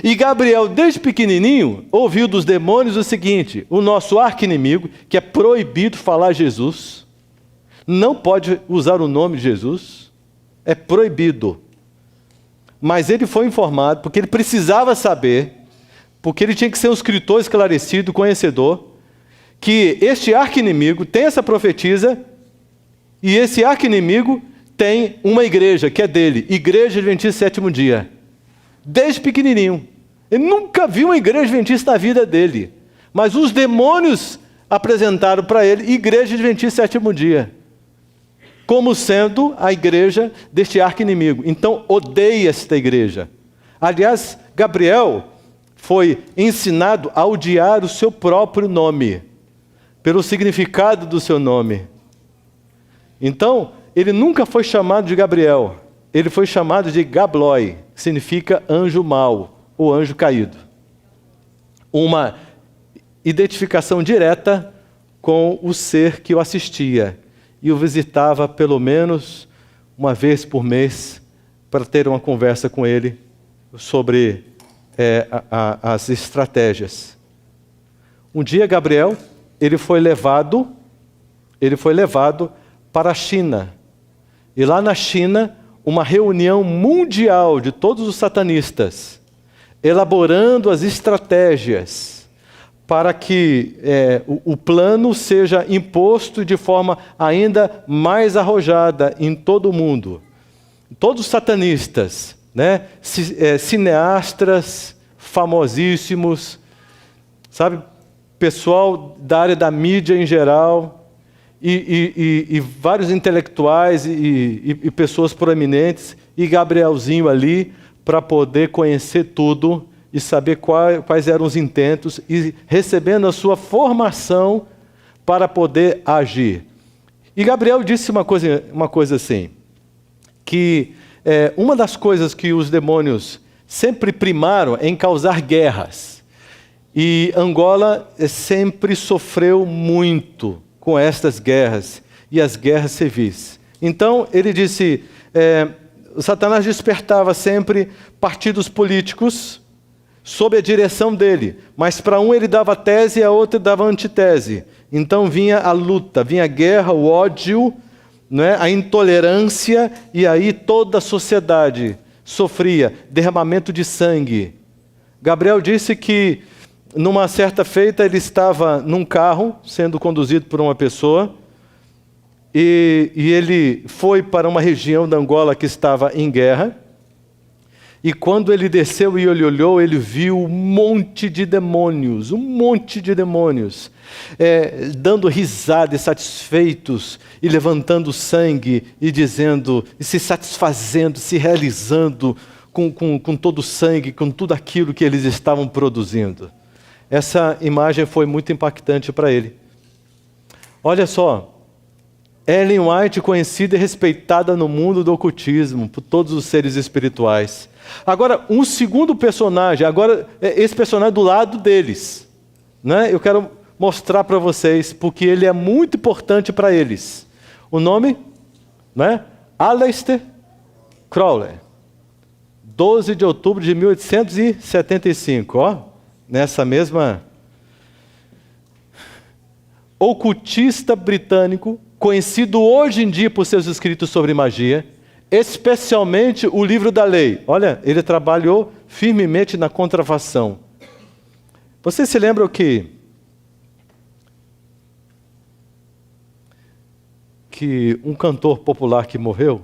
E Gabriel, desde pequenininho, ouviu dos demônios o seguinte: o nosso arqui-inimigo, que é proibido falar Jesus, não pode usar o nome de Jesus, é proibido. Mas ele foi informado, porque ele precisava saber, porque ele tinha que ser um escritor esclarecido, conhecedor, que este arqui-inimigo tem essa profetisa, e esse arqui-inimigo tem uma igreja, que é dele, Igreja Adventista Sétimo Dia. Desde pequenininho. Ele nunca viu uma igreja adventista na vida dele. Mas os demônios apresentaram para ele Igreja Adventista Sétimo Dia, como sendo a igreja deste arqui-inimigo. Então, odeia esta igreja. Aliás, Gabriel foi ensinado a odiar o seu próprio nome, pelo significado do seu nome. Então, ele nunca foi chamado de Gabriel, ele foi chamado de Gabloi, que significa anjo mau, ou anjo caído. Uma identificação direta com o ser que o assistia, e o visitava pelo menos uma vez por mês, para ter uma conversa com ele sobre as estratégias. Um dia, Gabriel, ele foi levado para a China. E lá na China, uma reunião mundial de todos os satanistas, elaborando as estratégias para que o plano seja imposto de forma ainda mais arrojada em todo o mundo. Todos os satanistas, né, cineastas famosíssimos, sabe, pessoal da área da mídia em geral, e vários intelectuais e pessoas proeminentes, e Gabrielzinho ali, para poder conhecer tudo e saber quais eram os intentos, e recebendo a sua formação para poder agir. E Gabriel disse uma coisa assim, que uma das coisas que os demônios sempre primaram é em causar guerras. E Angola sempre sofreu muito com estas guerras, e as guerras civis. Então, ele disse, Satanás despertava sempre partidos políticos sob a direção dele, mas para um ele dava tese e a outro dava antitese. Então vinha a luta, vinha a guerra, o ódio, né, a intolerância, e aí toda a sociedade sofria derramamento de sangue. Gabriel disse que, numa certa feita, ele estava num carro, sendo conduzido por uma pessoa, e ele foi para uma região da Angola que estava em guerra, e quando ele desceu e ele olhou, ele viu um monte de demônios, dando risada e satisfeitos, e levantando sangue, e dizendo, e se satisfazendo, se realizando com todo o sangue, com tudo aquilo que eles estavam produzindo. Essa imagem foi muito impactante para ele. Olha só, Ellen White, conhecida e respeitada no mundo do ocultismo, por todos os seres espirituais. Agora, um segundo personagem, esse personagem do lado deles, né? Eu quero mostrar para vocês, porque ele é muito importante para eles. O nome, né? Aleister Crowley. 12 de outubro de 1875, ó, nessa mesma... Ocultista britânico, conhecido hoje em dia por seus escritos sobre magia, especialmente o Livro da Lei. Olha, ele trabalhou firmemente na contrafação. Vocês se lembram que um cantor popular que morreu,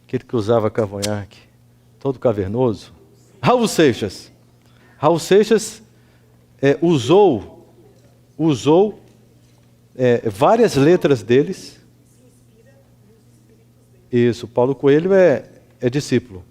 aquele que usava cavanhaque, todo cavernoso, Raul Seixas. Raul Seixas usou várias letras deles. Isso, Paulo Coelho é discípulo.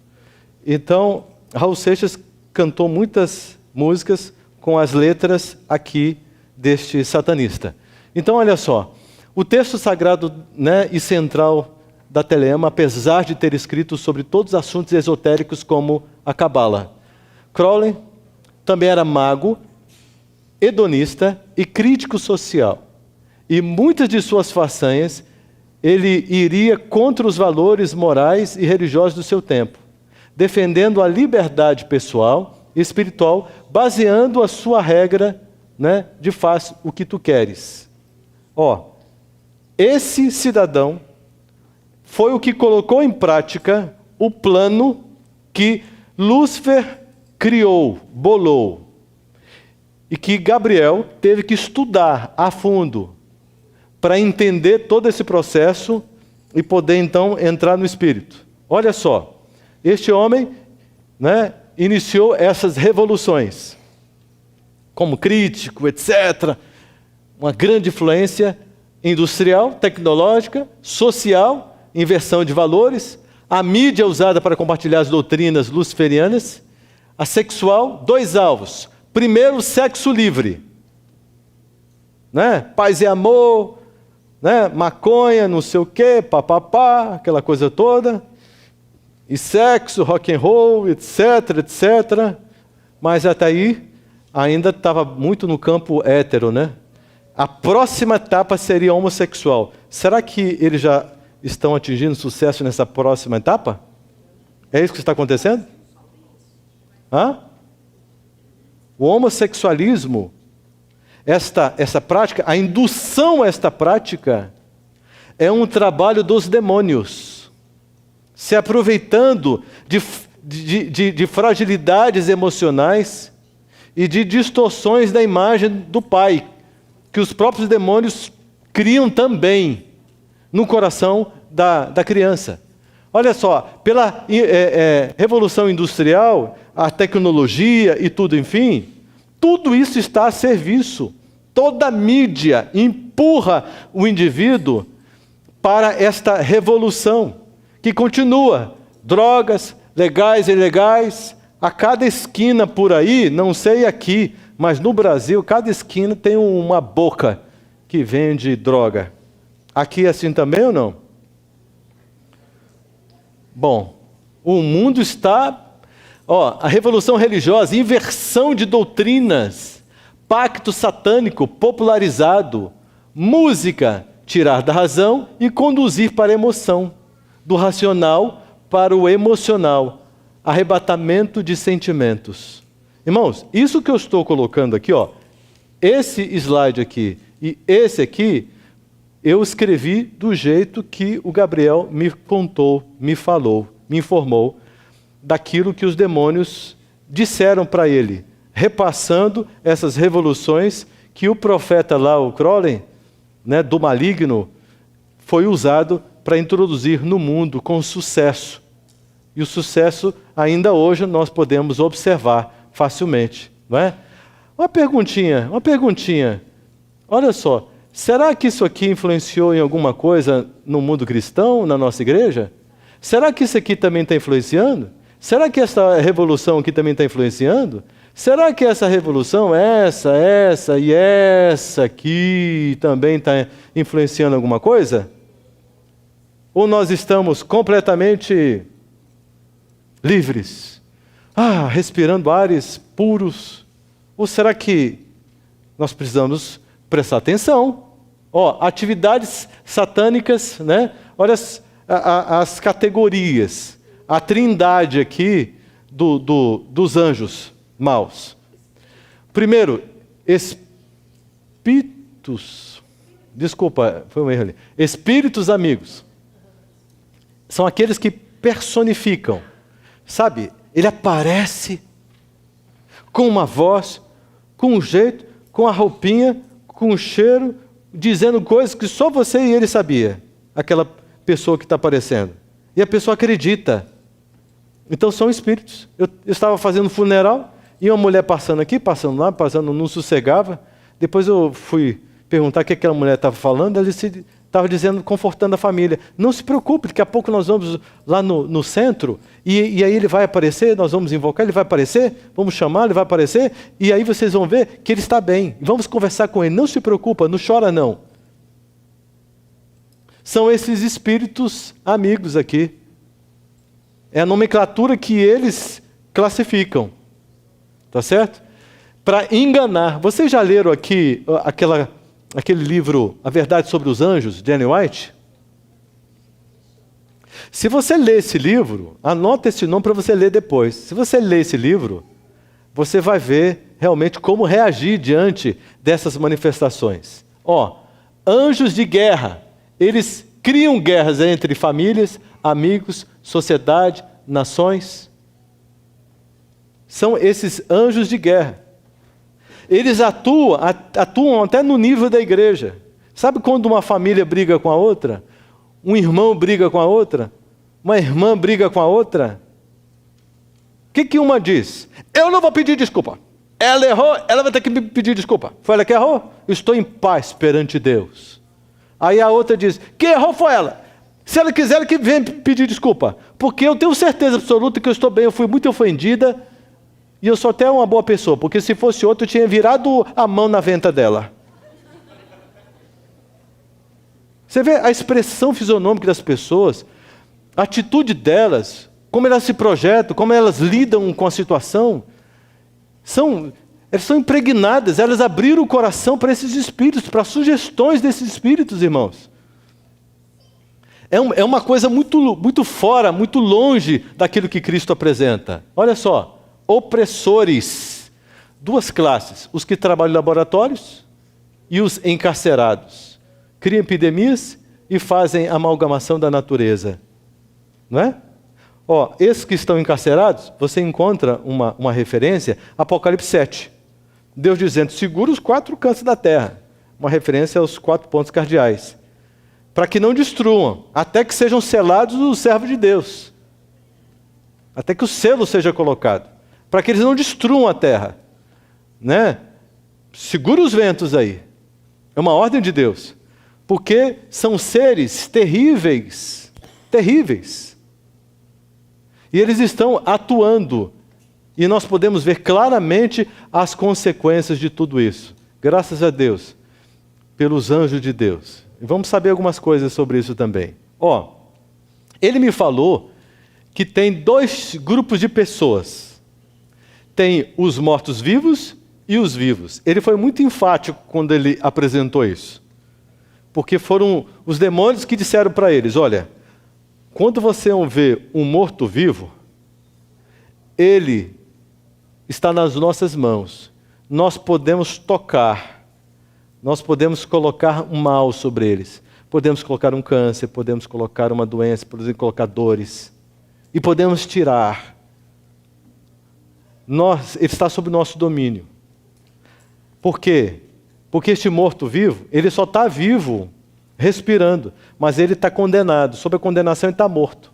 Então, Raul Seixas cantou muitas músicas com as letras aqui deste satanista. Então, olha só, o texto sagrado, né, e central da Telema, apesar de ter escrito sobre todos os assuntos esotéricos como a Cabala. Crowley também era mago, hedonista e crítico social. E muitas de suas façanhas, ele iria contra os valores morais e religiosos do seu tempo, defendendo a liberdade pessoal e espiritual, baseando a sua regra, né, de faz o que tu queres. Ó, esse cidadão foi o que colocou em prática o plano que Lúcifer criou, bolou, e que Gabriel teve que estudar a fundo para entender todo esse processo e poder então entrar no espírito. Olha só, este homem, né, iniciou essas revoluções, como crítico, etc. Uma grande influência industrial, tecnológica, social, inversão de valores, a mídia usada para compartilhar as doutrinas luciferianas, a sexual, dois alvos. Primeiro, sexo livre, né? Paz e amor, né? Maconha, não sei o quê, papapá, aquela coisa toda, e sexo, rock and roll, etc, etc. Mas até aí ainda estava muito no campo hétero, né? A próxima etapa seria homossexual. Será que eles já estão atingindo sucesso nessa próxima etapa? É isso que está acontecendo? Hã? O homossexualismo, essa prática, a indução a esta prática, é um trabalho dos demônios, se aproveitando de fragilidades emocionais e de distorções da imagem do Pai, que os próprios demônios criam também no coração da criança. Olha só, pela Revolução Industrial, a tecnologia e tudo, enfim, tudo isso está a serviço. Toda a mídia empurra o indivíduo para esta revolução, que continua. Drogas, legais e ilegais, a cada esquina por aí, não sei aqui, mas no Brasil, cada esquina tem uma boca que vende droga. Aqui é assim também ou não? Bom, o mundo está... a revolução religiosa, inversão de doutrinas, pacto satânico popularizado, música, tirar da razão e conduzir para a emoção, do racional para o emocional, arrebatamento de sentimentos. Irmãos, isso que eu estou colocando aqui, esse slide aqui e esse aqui, eu escrevi do jeito que o Gabriel me contou, me falou, me informou, daquilo que os demônios disseram para ele, repassando essas revoluções que o profeta lá, o Crowley, né, do maligno, foi usado para introduzir no mundo com sucesso. E o sucesso, ainda hoje, nós podemos observar facilmente, não é? Uma perguntinha. Olha só, será que isso aqui influenciou em alguma coisa no mundo cristão, na nossa igreja? Será que isso aqui também está influenciando? Será que essa revolução aqui também está influenciando? Será que essa revolução, essa e essa aqui também está influenciando alguma coisa? Ou nós estamos completamente livres? Respirando ares puros? Ou será que nós precisamos prestar atenção? Atividades satânicas, né? Olha as categorias. A trindade aqui dos anjos maus. Primeiro, espíritos. Desculpa, foi um erro ali. Espíritos amigos. São aqueles que personificam. Sabe, ele aparece com uma voz, com um jeito, com a roupinha, com um cheiro, dizendo coisas que só você e ele sabia. Aquela pessoa que está aparecendo. E a pessoa acredita. Então são espíritos. Eu estava fazendo um funeral e uma mulher passando aqui, passando lá, passando, não sossegava. Depois eu fui perguntar o que aquela mulher estava falando. Ela estava dizendo, confortando a família. Não se preocupe, daqui a pouco nós vamos lá no centro e aí ele vai aparecer, nós vamos invocar, ele vai aparecer, vamos chamar, ele vai aparecer e aí vocês vão ver que ele está bem. Vamos conversar com ele. Não se preocupa, não chora não. São esses espíritos amigos aqui. É a nomenclatura que eles classificam. Tá certo? Para enganar. Vocês já leram aqui aquele livro, A Verdade sobre os Anjos, de Ellen White? Se você ler esse livro, anota esse nome para você ler depois. Se você ler esse livro, você vai ver realmente como reagir diante dessas manifestações. Anjos de guerra. Eles criam guerras entre famílias, amigos, sociedade, nações. São esses anjos de guerra. Eles atuam até no nível da igreja. Sabe quando uma família briga com a outra? Um irmão briga com a outra? Uma irmã briga com a outra? O que uma diz? Eu não vou pedir desculpa. Ela errou, ela vai ter que me pedir desculpa. Foi ela que errou? Estou em paz perante Deus. Aí a outra diz, quem errou foi ela. Se ela quiser, ela que venha pedir desculpa. Porque eu tenho certeza absoluta que eu estou bem, eu fui muito ofendida e eu sou até uma boa pessoa, porque se fosse outra eu tinha virado a mão na venta dela. Você vê a expressão fisionômica das pessoas, a atitude delas, como elas se projetam, como elas lidam com a situação. Elas são impregnadas, elas abriram o coração para esses espíritos, para sugestões desses espíritos, irmãos. É uma coisa muito fora, muito longe daquilo que Cristo apresenta. Olha só, opressores. Duas classes, os que trabalham em laboratórios e os encarcerados. Criam epidemias e fazem amalgamação da natureza. Não é? Esses que estão encarcerados, você encontra uma referência, Apocalipse 7. Deus dizendo, segura os 4 cantos da terra. Uma referência aos 4 pontos cardeais. Para que não destruam, até que sejam selados os servos de Deus. Até que o selo seja colocado. Para que eles não destruam a terra. Né? Segura os ventos aí. É uma ordem de Deus. Porque são seres terríveis. Terríveis. E eles estão atuando. E nós podemos ver claramente as consequências de tudo isso. Graças a Deus. Pelos anjos de Deus. E vamos saber algumas coisas sobre isso também. Ele me falou que tem 2 grupos de pessoas. Tem os mortos-vivos e os vivos. Ele foi muito enfático quando ele apresentou isso. Porque foram os demônios que disseram para eles, olha, quando você vê um morto-vivo, ele está nas nossas mãos. Nós podemos tocar. Nós podemos colocar um mal sobre eles. Podemos colocar um câncer, podemos colocar uma doença, podemos colocar dores. E podemos tirar. Ele está sob nosso domínio. Por quê? Porque este morto-vivo, ele só está vivo, respirando. Mas ele está condenado. Sob a condenação ele está morto.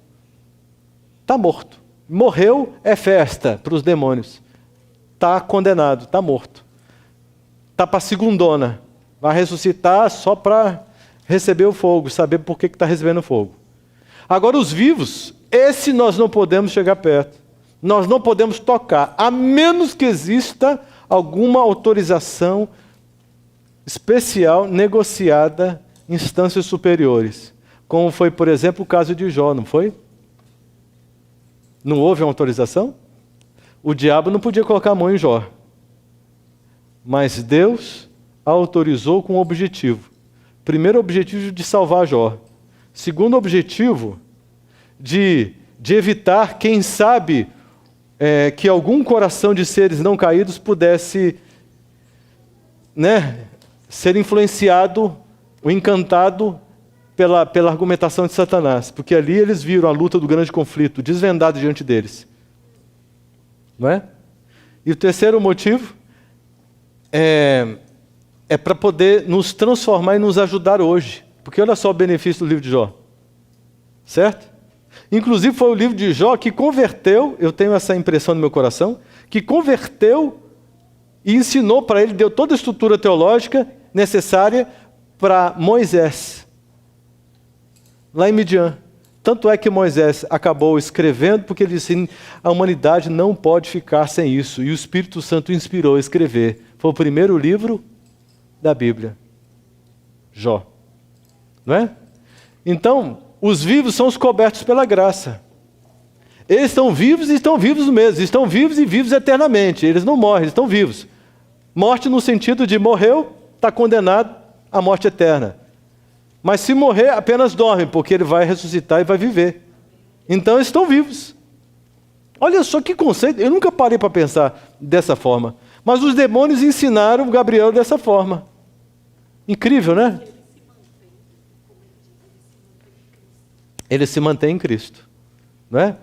Está morto. Morreu é festa para os demônios. Está condenado, está morto. Está para a segundona. Vai ressuscitar só para receber o fogo, saber por que está recebendo fogo. Agora os vivos, esse nós não podemos chegar perto. Nós não podemos tocar, a menos que exista alguma autorização especial negociada em instâncias superiores. Como foi, por exemplo, o caso de Jó, não foi? Não houve uma autorização? O diabo não podia colocar a mão em Jó. Mas Deus autorizou com um objetivo. Primeiro objetivo de salvar Jó. Segundo objetivo de evitar, quem sabe, que algum coração de seres não caídos pudesse, ser influenciado ou encantado pela argumentação de Satanás. Porque ali eles viram a luta do grande conflito desvendado diante deles. Não é? E o terceiro motivo é para poder nos transformar e nos ajudar hoje. Porque olha só o benefício do livro de Jó. Certo? Inclusive foi o livro de Jó que converteu, eu tenho essa impressão no meu coração, que converteu e ensinou para ele, deu toda a estrutura teológica necessária para Moisés, lá em Midian. Tanto é que Moisés acabou escrevendo, porque ele disse, a humanidade não pode ficar sem isso. E o Espírito Santo inspirou a escrever. Foi o primeiro livro da Bíblia. Jó. Não é? Então, os vivos são os cobertos pela graça. Eles estão vivos e estão vivos mesmo. Estão vivos e vivos eternamente. Eles não morrem, eles estão vivos. Morte no sentido de morreu, está condenado à morte eterna. Mas se morrer, apenas dorme, porque ele vai ressuscitar e vai viver. Então eles estão vivos. Olha só que conceito, eu nunca parei para pensar dessa forma. Mas os demônios ensinaram Gabriel dessa forma. Incrível, né? Ele se mantém em Cristo. Não é?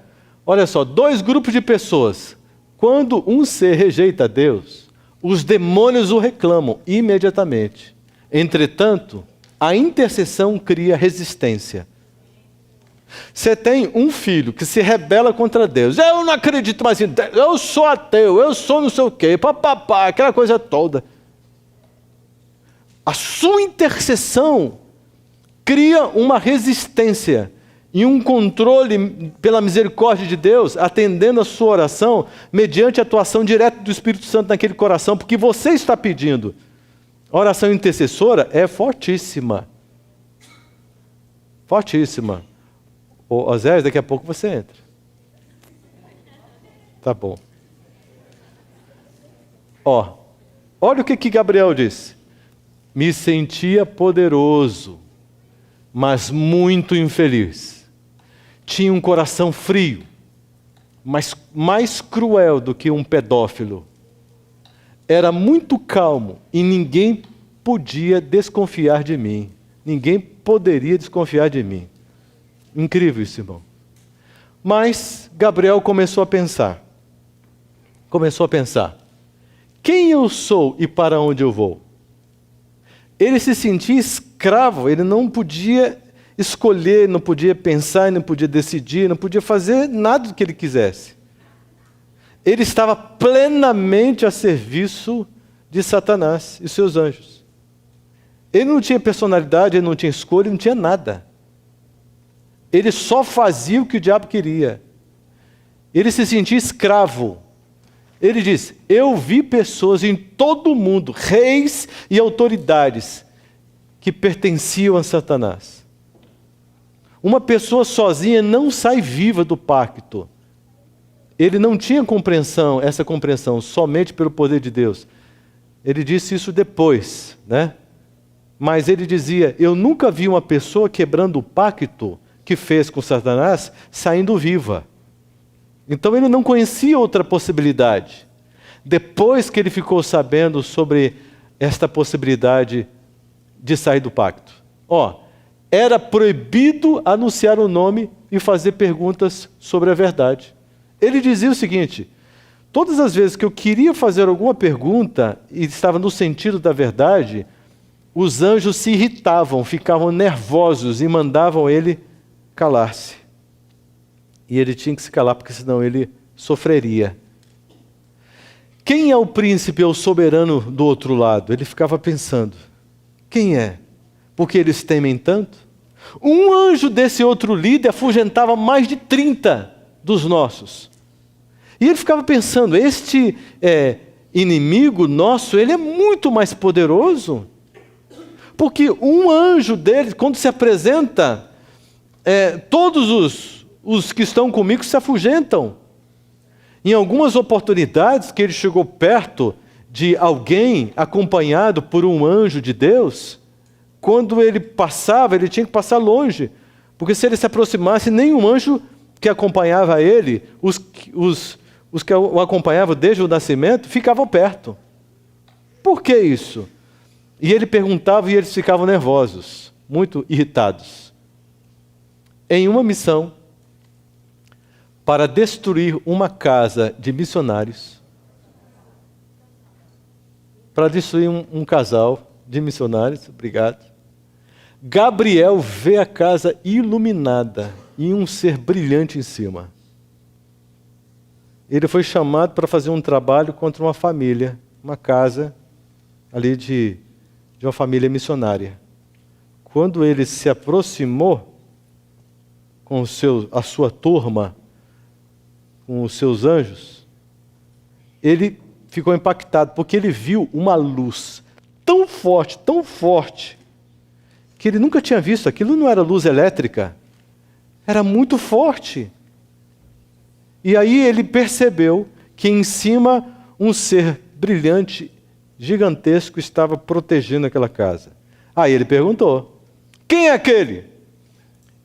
Olha só, 2 grupos de pessoas. Quando um ser rejeita Deus, os demônios o reclamam imediatamente. Entretanto, a intercessão cria resistência. Você tem um filho que se rebela contra Deus. Eu não acredito mais em Deus. Eu sou ateu. Eu sou não sei o quê. Papapá, aquela coisa toda. A sua intercessão cria uma resistência e um controle pela misericórdia de Deus, atendendo a sua oração, mediante a atuação direta do Espírito Santo naquele coração, porque você está pedindo. A oração intercessora é fortíssima. Fortíssima. Ô, Osés, daqui a pouco você entra. Tá bom. Olha o que Gabriel disse. Me sentia poderoso, mas muito infeliz. Tinha um coração frio, mas mais cruel do que um pedófilo. Era muito calmo e ninguém podia desconfiar de mim. Ninguém poderia desconfiar de mim. Incrível isso, irmão. Mas Gabriel começou a pensar. Quem eu sou e para onde eu vou? Ele se sentia escravo, ele não podia escolher, não podia pensar, não podia decidir, não podia fazer nada do que ele quisesse. Ele estava plenamente a serviço de Satanás e seus anjos. Ele não tinha personalidade, ele não tinha escolha, ele não tinha nada. Ele só fazia o que o diabo queria. Ele se sentia escravo. Ele diz, eu vi pessoas em todo o mundo, reis e autoridades, que pertenciam a Satanás. Uma pessoa sozinha não sai viva do pacto. Ele não tinha essa compreensão, somente pelo poder de Deus. Ele disse isso depois, né? Mas ele dizia, eu nunca vi uma pessoa quebrando o pacto que fez com Satanás, saindo viva. Então ele não conhecia outra possibilidade. Depois que ele ficou sabendo sobre esta possibilidade de sair do pacto. Era proibido anunciar o nome e fazer perguntas sobre a verdade. Ele dizia o seguinte, todas as vezes que eu queria fazer alguma pergunta e estava no sentido da verdade, os anjos se irritavam, ficavam nervosos e mandavam ele calar-se. E ele tinha que se calar, porque senão ele sofreria. Quem é o príncipe ou soberano do outro lado? Ele ficava pensando. Quem é? Porque eles temem tanto? Um anjo desse outro líder afugentava mais de 30 dos nossos. E ele ficava pensando, este inimigo nosso, ele é muito mais poderoso. Porque um anjo dele, quando se apresenta, todos os que estão comigo se afugentam. Em algumas oportunidades que ele chegou perto de alguém acompanhado por um anjo de Deus, quando ele passava, ele tinha que passar longe, porque se ele se aproximasse, nenhum anjo que acompanhava ele, os que o acompanhavam desde o nascimento, ficavam perto. Por que isso? E ele perguntava e eles ficavam nervosos, muito irritados. Em uma missão para destruir uma casa de missionários, para destruir um casal de missionários, obrigado. Gabriel vê a casa iluminada e um ser brilhante em cima. Ele foi chamado para fazer um trabalho contra uma família, uma casa ali de uma família missionária. Quando ele se aproximou com a sua turma, com os seus anjos, ele ficou impactado, porque ele viu uma luz tão forte, que ele nunca tinha visto. Aquilo não era luz elétrica, era muito forte. E aí ele percebeu que em cima um ser brilhante, gigantesco, estava protegendo aquela casa. Aí ele perguntou: quem é aquele?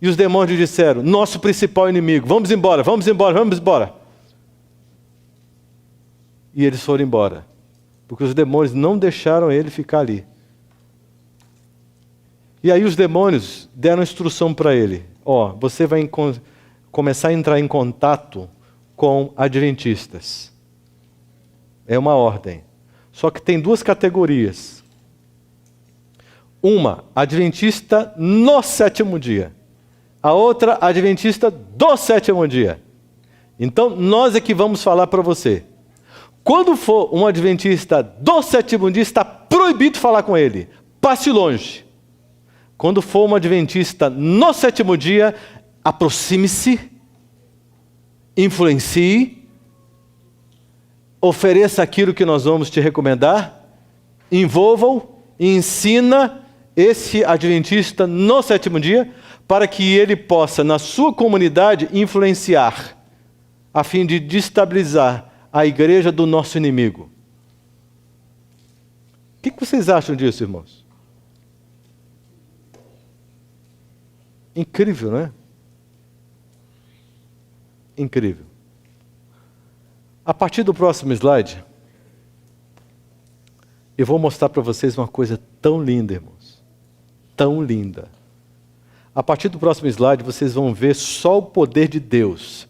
E os demônios disseram: nosso principal inimigo, vamos embora, vamos embora, vamos embora. E eles foram embora, porque os demônios não deixaram ele ficar ali. E aí os demônios deram instrução para ele: você vai começar a entrar em contato com adventistas. É uma ordem. Só que tem duas categorias. Uma, adventista no sétimo dia. A outra, adventista do sétimo dia. Então, nós é que vamos falar para você. Quando for um adventista do sétimo dia, está proibido falar com ele. Passe longe. Quando for um adventista no sétimo dia, aproxime-se, influencie, ofereça aquilo que nós vamos te recomendar, envolva-o e ensina esse adventista no sétimo dia, para que ele possa, na sua comunidade, influenciar, a fim de destabilizar a igreja do nosso inimigo. O que vocês acham disso, irmãos? Incrível, não é? Incrível. A partir do próximo slide, eu vou mostrar para vocês uma coisa tão linda, irmãos. Tão linda. A partir do próximo slide, vocês vão ver só o poder de Deus.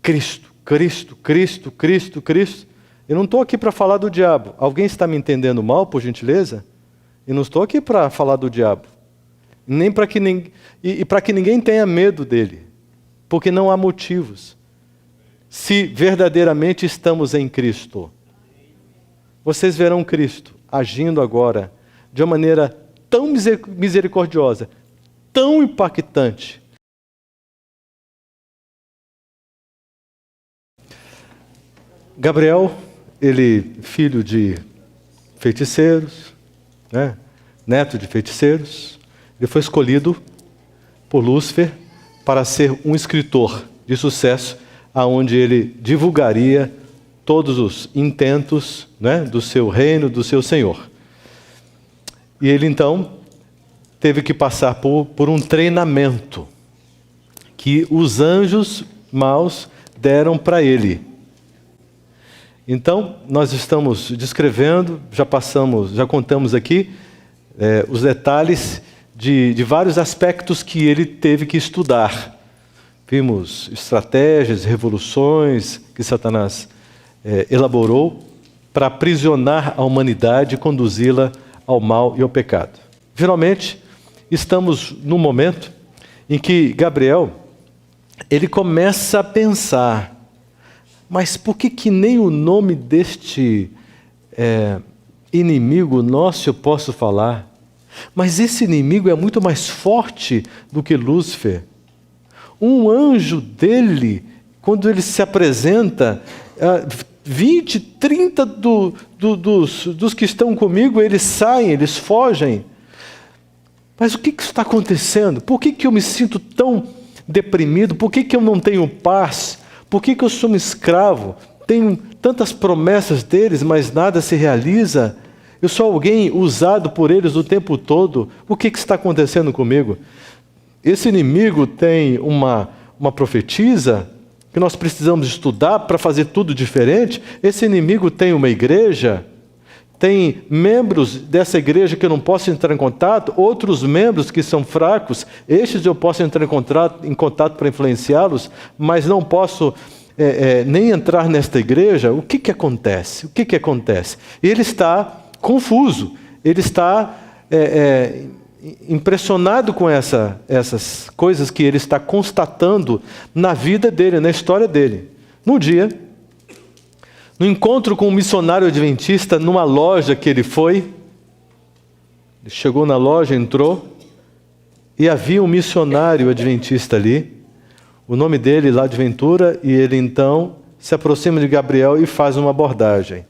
Cristo, Cristo, Cristo, Cristo, Cristo. Eu não estou aqui para falar do diabo. Alguém está me entendendo mal, por gentileza? Eu não estou aqui para falar do diabo. Nem para que ninguém tenha medo dele. Porque não há motivos. Se verdadeiramente estamos em Cristo. Vocês verão Cristo agindo agora de uma maneira tão misericordiosa, tão impactante. Gabriel, ele filho de feiticeiros, né? Neto de feiticeiros, ele foi escolhido por Lúcifer para ser um escritor de sucesso, aonde ele divulgaria todos os intentos, né, do seu reino, do seu Senhor. E ele então teve que passar por um treinamento que os anjos maus deram para ele. Então, nós estamos descrevendo, já contamos aqui os detalhes de vários aspectos que ele teve que estudar. Vimos estratégias, revoluções que Satanás elaborou para aprisionar a humanidade e conduzi-la ao mal e ao pecado. Finalmente, estamos num momento em que Gabriel, ele começa a pensar: mas por que nem o nome deste inimigo nosso eu posso falar? Mas esse inimigo é muito mais forte do que Lúcifer. Um anjo dele, quando ele se apresenta, 20, 30 dos que estão comigo, eles saem, eles fogem. Mas o que está acontecendo? Por que eu me sinto tão deprimido? Por que eu não tenho paz? Por que eu sou um escravo? Tenho tantas promessas deles, mas nada se realiza. Eu sou alguém usado por eles o tempo todo. O que está acontecendo comigo? Esse inimigo tem uma profetisa que nós precisamos estudar para fazer tudo diferente. Esse inimigo tem uma igreja, tem membros dessa igreja que eu não posso entrar em contato, outros membros que são fracos, estes eu posso entrar em contato para influenciá-los, mas não posso nem entrar nesta igreja. O que acontece? O que acontece? Ele está confuso, ele está impressionado com essas coisas que ele está constatando na vida dele, na história dele. No dia, no encontro com um missionário adventista, numa loja que ele foi, ele chegou na loja, entrou, e havia um missionário adventista ali, o nome dele, lá de Ventura, e ele então se aproxima de Gabriel e faz uma abordagem.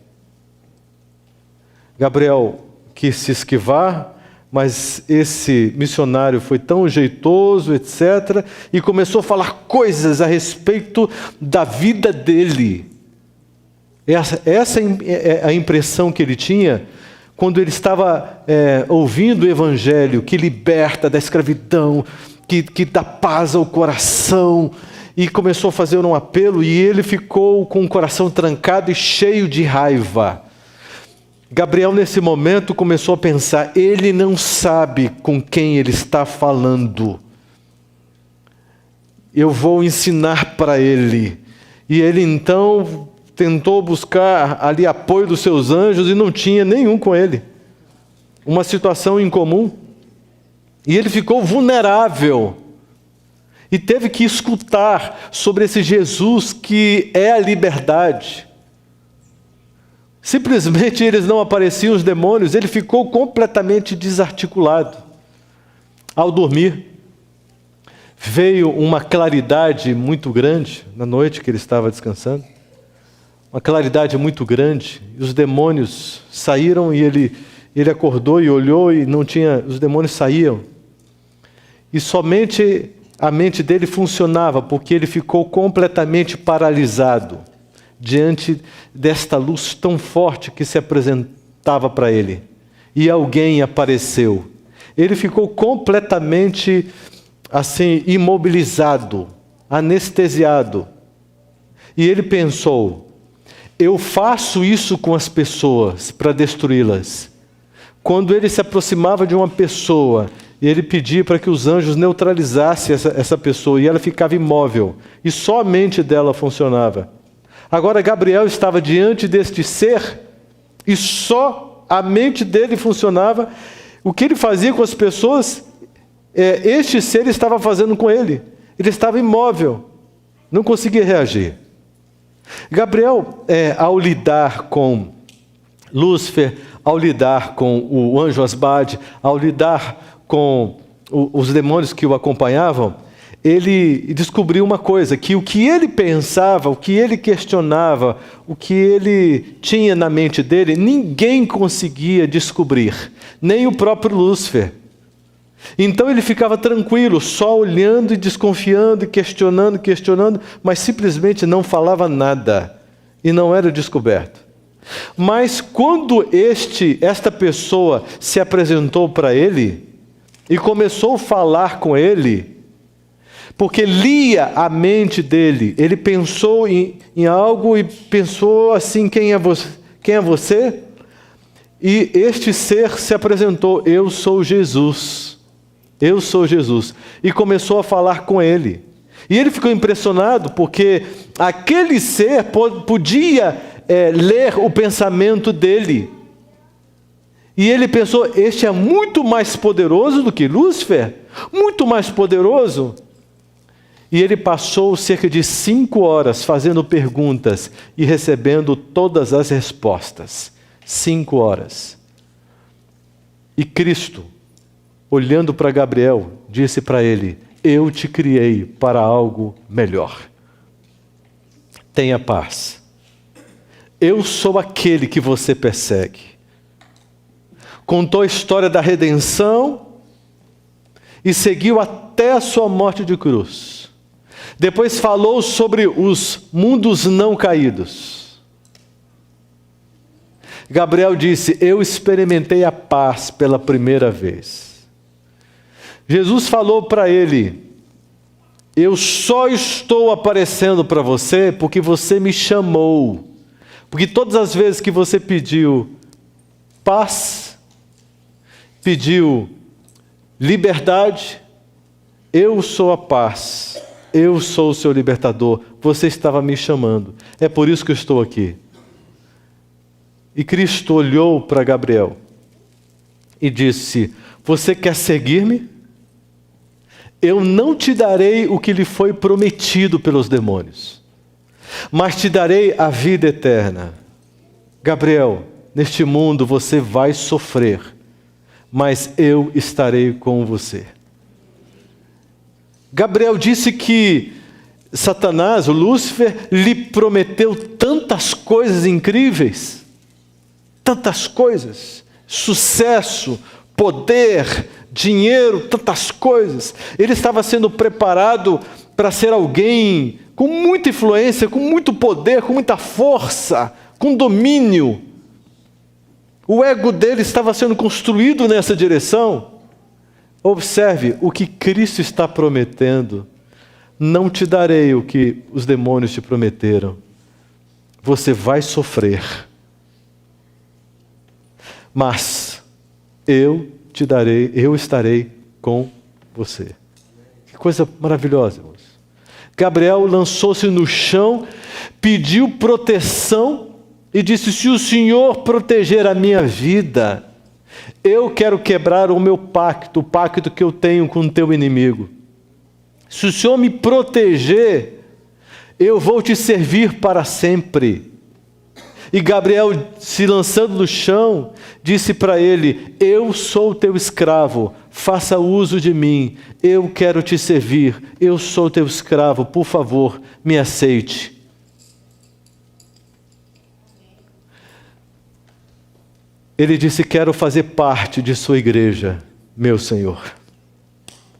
Gabriel quis se esquivar, mas esse missionário foi tão jeitoso, etc., e começou a falar coisas a respeito da vida dele. Essa é a impressão que ele tinha quando ele estava ouvindo o Evangelho, que liberta da escravidão, que dá paz ao coração, e começou a fazer um apelo, e ele ficou com o coração trancado e cheio de raiva. Gabriel, nesse momento, começou a pensar, ele não sabe com quem ele está falando. Eu vou ensinar para ele. E ele, então, tentou buscar ali apoio dos seus anjos e não tinha nenhum com ele. Uma situação incomum. E ele ficou vulnerável. E teve que escutar sobre esse Jesus que é a liberdade. Simplesmente eles não apareciam, os demônios, ele ficou completamente desarticulado. Ao dormir, veio uma claridade muito grande, na noite que ele estava descansando, uma claridade muito grande, e os demônios saíram, e ele acordou e olhou, e não tinha, os demônios saíam. E somente a mente dele funcionava, porque ele ficou completamente paralisado diante desta luz tão forte que se apresentava para ele. E alguém apareceu. Ele ficou completamente assim, imobilizado, anestesiado. E ele pensou, eu faço isso com as pessoas para destruí-las. Quando ele se aproximava de uma pessoa, ele pedia para que os anjos neutralizassem essa pessoa, e ela ficava imóvel, e só a mente dela funcionava. Agora Gabriel estava diante deste ser, e só a mente dele funcionava. O que ele fazia com as pessoas, este ser estava fazendo com ele. Ele estava imóvel, não conseguia reagir. Gabriel, ao lidar com Lúcifer, ao lidar com o anjo Asbade, ao lidar com os demônios que o acompanhavam, ele descobriu uma coisa, que o que ele pensava, o que ele questionava, o que ele tinha na mente dele, ninguém conseguia descobrir, nem o próprio Lúcifer. Então ele ficava tranquilo, só olhando e desconfiando, e questionando, mas simplesmente não falava nada, e não era descoberto. Mas quando esta pessoa se apresentou para ele, e começou a falar com ele, porque lia a mente dele, ele pensou em algo e pensou assim, quem é você? E este ser se apresentou, eu sou Jesus, e começou a falar com ele. E ele ficou impressionado, porque aquele ser podia ler o pensamento dele. E ele pensou, este é muito mais poderoso do que Lúcifer, muito mais poderoso. E ele passou cerca de 5 horas fazendo perguntas e recebendo todas as respostas. 5 horas. E Cristo, olhando para Gabriel, disse para ele, eu te criei para algo melhor. Tenha paz. Eu sou aquele que você persegue. Contou a história da redenção e seguiu até a sua morte de cruz. Depois falou sobre os mundos não caídos. Gabriel disse, eu experimentei a paz pela primeira vez. Jesus falou para ele, Eu só estou aparecendo para você porque você me chamou. Porque todas as vezes que você pediu paz, pediu liberdade, eu sou a paz, eu sou o seu libertador, você estava me chamando. É por isso que eu estou aqui. E Cristo olhou para Gabriel e disse: você quer seguir-me? Eu não te darei o que lhe foi prometido pelos demônios, mas te darei a vida eterna. Gabriel, neste mundo você vai sofrer, mas eu estarei com você. Gabriel disse que Satanás, o Lúcifer, lhe prometeu tantas coisas incríveis, tantas coisas, sucesso, poder, dinheiro, tantas coisas. Ele estava sendo preparado para ser alguém com muita influência, com muito poder, com muita força, com domínio. O ego dele estava sendo construído nessa direção. Observe o que Cristo está prometendo. Não te darei o que os demônios te prometeram. Você vai sofrer. Mas eu te darei, eu estarei com você. Que coisa maravilhosa, irmãos. Gabriel lançou-se no chão, pediu proteção e disse: se o Senhor proteger a minha vida, eu quero quebrar o meu pacto, o pacto que eu tenho com o teu inimigo. Se o Senhor me proteger, eu vou te servir para sempre. E Gabriel, se lançando no chão, disse para ele: eu sou teu escravo, faça uso de mim, eu quero te servir, eu sou teu escravo, por favor, me aceite. Ele disse: quero fazer parte de sua igreja, meu Senhor.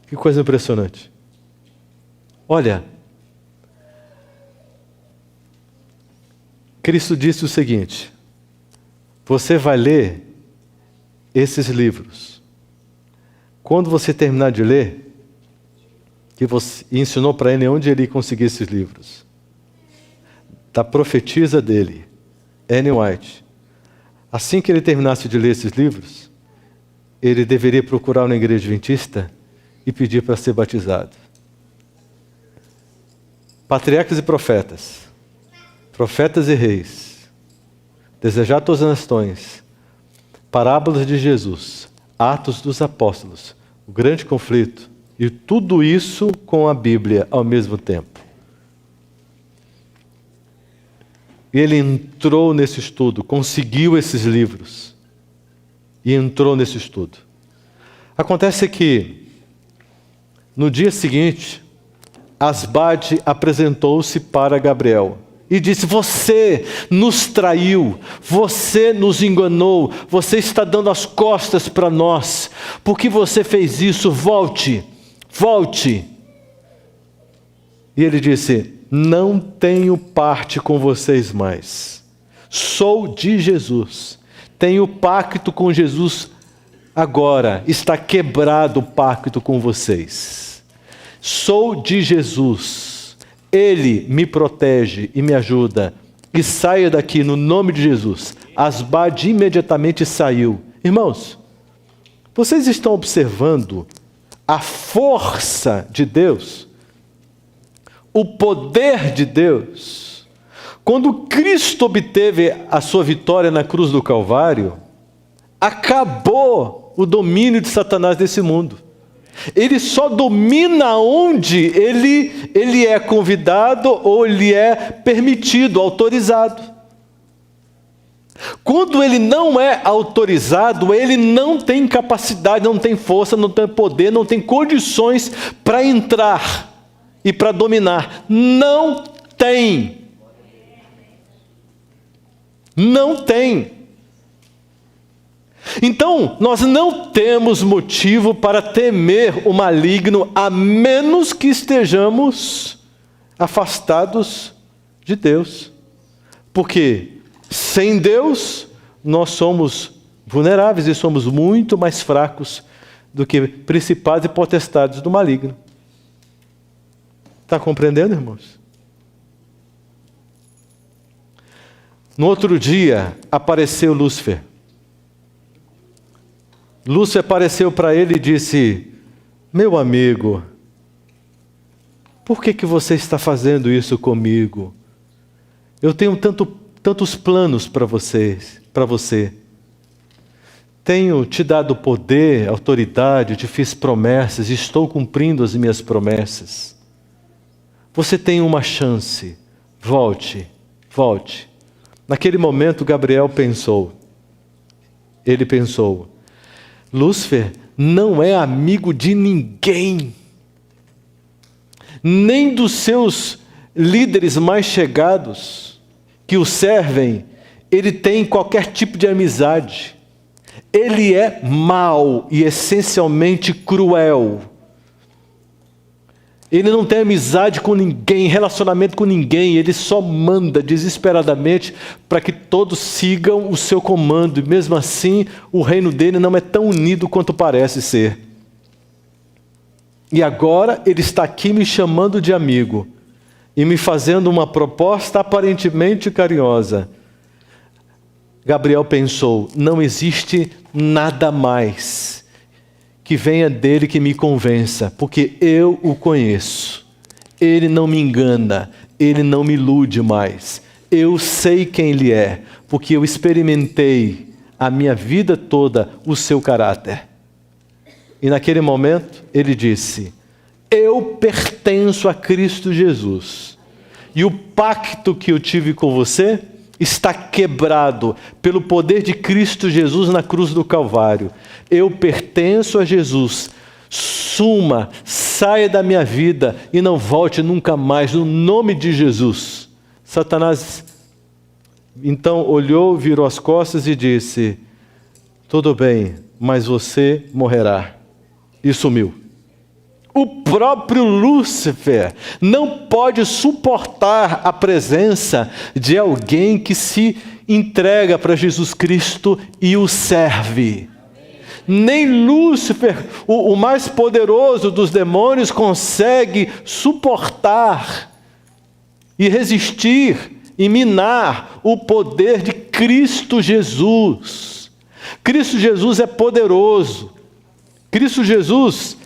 Que coisa impressionante. Olha, Cristo disse o seguinte: você vai ler esses livros. Quando você terminar de ler, que você ensinou para ele onde ele conseguir esses livros, da profetisa dele, Ellen White. Assim que ele terminasse de ler esses livros, ele deveria procurar uma igreja adventista e pedir para ser batizado. Patriarcas e profetas, profetas e reis, desejar todas as nações, parábolas de Jesus, Atos dos Apóstolos, o grande conflito, e tudo isso com a Bíblia ao mesmo tempo. E ele entrou nesse estudo, conseguiu esses livros e entrou nesse estudo. Acontece que, no dia seguinte, Asbade apresentou-se para Gabriel e disse: você nos traiu, você nos enganou, você está dando as costas para nós. Por que você fez isso? Volte, volte. E ele disse: não tenho parte com vocês mais. Sou de Jesus. Tenho pacto com Jesus agora. Está quebrado o pacto com vocês. Sou de Jesus. Ele me protege e me ajuda. E saia daqui no nome de Jesus. Asbade imediatamente saiu. Irmãos, vocês estão observando a força de Deus? O poder de Deus? Quando Cristo obteve a sua vitória na cruz do Calvário, acabou o domínio de Satanás desse mundo. Ele só domina onde ele é convidado ou ele é permitido, autorizado. Quando ele não é autorizado, ele não tem capacidade, não tem força, não tem poder, não tem condições para entrar e para dominar. Não tem. Não tem. Então, nós não temos motivo para temer o maligno, a menos que estejamos afastados de Deus. Porque sem Deus, nós somos vulneráveis e somos muito mais fracos do que principados e potestades do maligno. Está compreendendo, irmãos? No outro dia, apareceu Lúcifer. Lúcifer apareceu para ele e disse: meu amigo, por que você está fazendo isso comigo? Eu tenho tantos planos para você. Tenho te dado poder, autoridade, te fiz promessas, estou cumprindo as minhas promessas. Você tem uma chance, volte. Naquele momento, Gabriel pensou. Ele pensou: Lúcifer não é amigo de ninguém, nem dos seus líderes mais chegados, que o servem, ele tem qualquer tipo de amizade. Ele é mau e essencialmente cruel. Ele não tem amizade com ninguém, relacionamento com ninguém. Ele só manda desesperadamente para que todos sigam o seu comando. E mesmo assim, o reino dele não é tão unido quanto parece ser. E agora ele está aqui me chamando de amigo e me fazendo uma proposta aparentemente carinhosa. Gabriel pensou: não existe nada mais que venha dele que me convença, porque eu o conheço. Ele não me engana, ele não me ilude mais. Eu sei quem ele é, porque eu experimentei a minha vida toda o seu caráter. E naquele momento ele disse: eu pertenço a Cristo Jesus. E o pacto que eu tive com você está quebrado pelo poder de Cristo Jesus na cruz do Calvário. Eu pertenço a Jesus. Suma, saia da minha vida e não volte nunca mais, no nome de Jesus. Satanás então olhou, virou as costas e disse: tudo bem, mas você morrerá. E sumiu. O próprio Lúcifer não pode suportar a presença de alguém que se entrega para Jesus Cristo e o serve. Nem Lúcifer, o mais poderoso dos demônios, consegue suportar e resistir e minar o poder de Cristo Jesus. Cristo Jesus é poderoso. Cristo Jesus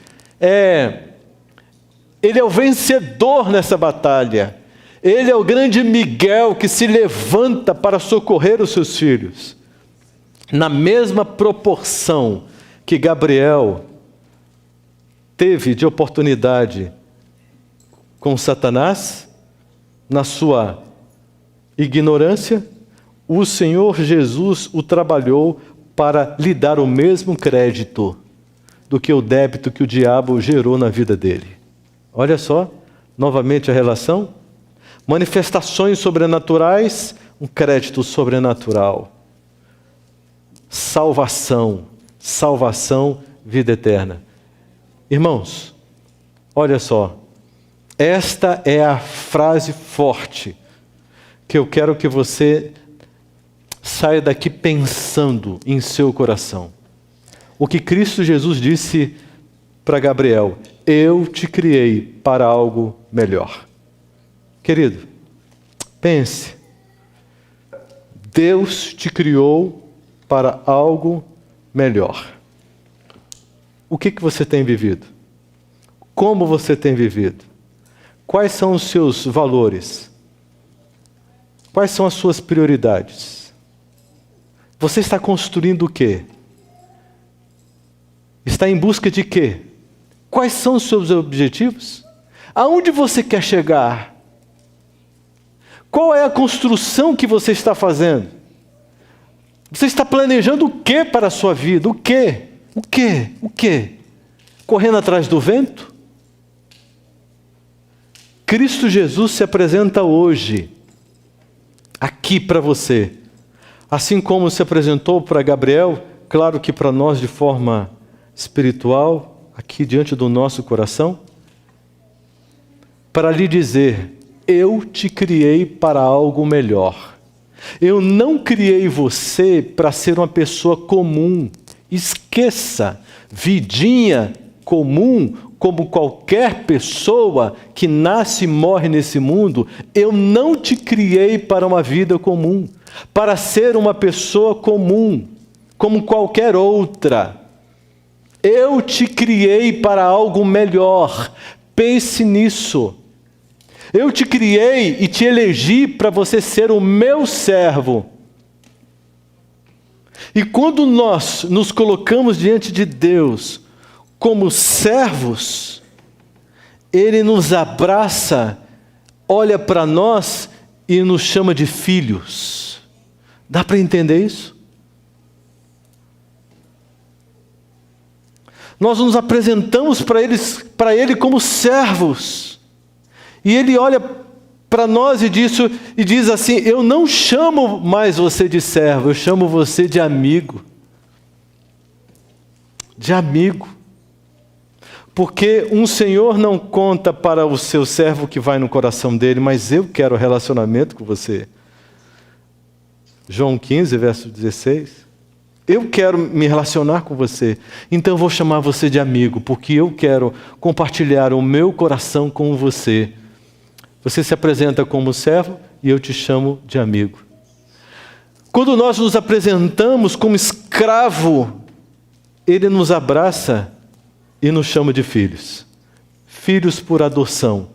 ele é o vencedor nessa batalha. Ele é o grande Miguel que se levanta para socorrer os seus filhos. Na mesma proporção que Gabriel teve de oportunidade com Satanás, na sua ignorância, o Senhor Jesus o trabalhou para lhe dar o mesmo crédito do que o débito que o diabo gerou na vida dele. Olha só, novamente a relação. Manifestações sobrenaturais, um crédito sobrenatural. Salvação, vida eterna. Irmãos, olha só, esta é a frase forte que eu quero que você saia daqui pensando em seu coração. O que Cristo Jesus disse para Gabriel: eu te criei para algo melhor. Querido, pense. Deus te criou para algo melhor. O que você tem vivido? Como você tem vivido? Quais são os seus valores? Quais são as suas prioridades? Você está construindo o quê? Está em busca de quê? Quais são os seus objetivos? Aonde você quer chegar? Qual é a construção que você está fazendo? Você está planejando o que para a sua vida? O quê? Correndo atrás do vento? Cristo Jesus se apresenta hoje, aqui para você. Assim como se apresentou para Gabriel, claro que para nós de forma espiritual, aqui diante do nosso coração, para lhe dizer: eu te criei para algo melhor. Eu não criei você para ser uma pessoa comum. Esqueça, vidinha comum como qualquer pessoa que nasce e morre nesse mundo, eu não te criei para uma vida comum, para ser uma pessoa comum, como qualquer outra. Eu te criei para algo melhor. Pense nisso. Eu te criei e te elegi para você ser o meu servo. E quando nós nos colocamos diante de Deus como servos, Ele nos abraça, olha para nós e nos chama de filhos. Dá para entender isso? Nós nos apresentamos para Ele como servos. E Ele olha para nós e diz assim: eu não chamo mais você de servo, eu chamo você de amigo. De amigo. Porque um senhor não conta para o seu servo que vai no coração dele, mas eu quero relacionamento com você. João 15, verso 16. Eu quero me relacionar com você, então eu vou chamar você de amigo, porque eu quero compartilhar o meu coração com você. Você se apresenta como servo e eu te chamo de amigo. Quando nós nos apresentamos como escravo, Ele nos abraça e nos chama de filhos. Filhos por adoção.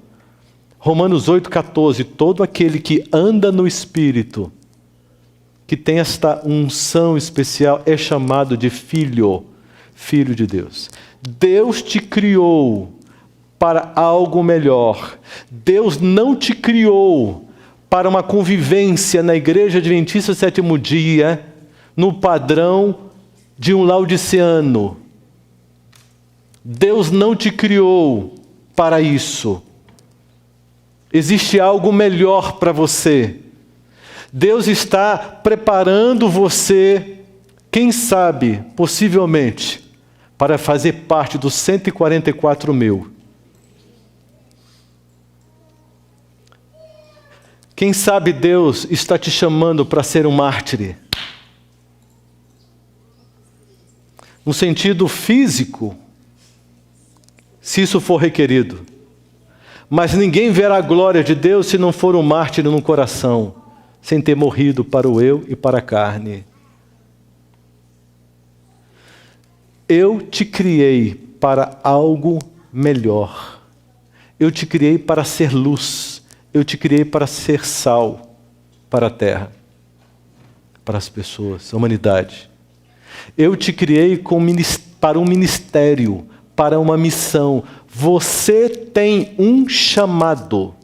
Romanos 8,14. Todo aquele que anda no Espírito, que tem esta unção especial, é chamado de filho, filho de Deus. Deus te criou para algo melhor. Deus não te criou para uma convivência na Igreja Adventista Sétimo Dia, no padrão de um laodiceano. Deus não te criou para isso. Existe algo melhor para você. Deus está preparando você, quem sabe, possivelmente, para fazer parte dos 144.000. Quem sabe Deus está te chamando para ser um mártir. No sentido físico, se isso for requerido. Mas ninguém verá a glória de Deus se não for um mártir no coração, sem ter morrido para o eu e para a carne. Eu te criei para algo melhor. Eu te criei para ser luz. Eu te criei para ser sal para a terra, para as pessoas, a humanidade. Eu te criei para um ministério, para uma missão. Você tem um chamado.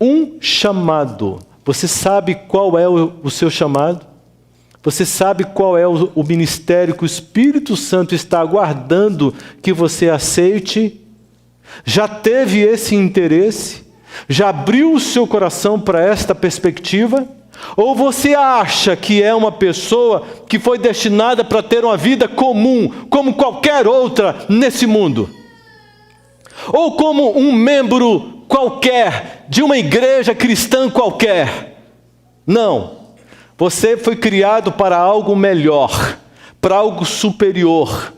Um chamado. Você sabe qual é o seu chamado? Você sabe qual é o ministério que o Espírito Santo está aguardando que você aceite? Já teve esse interesse? Já abriu o seu coração para esta perspectiva? Ou você acha que é uma pessoa que foi destinada para ter uma vida comum, como qualquer outra nesse mundo? Ou como um membro qualquer, de uma igreja cristã qualquer? Não. Você foi criado para algo melhor, para algo superior.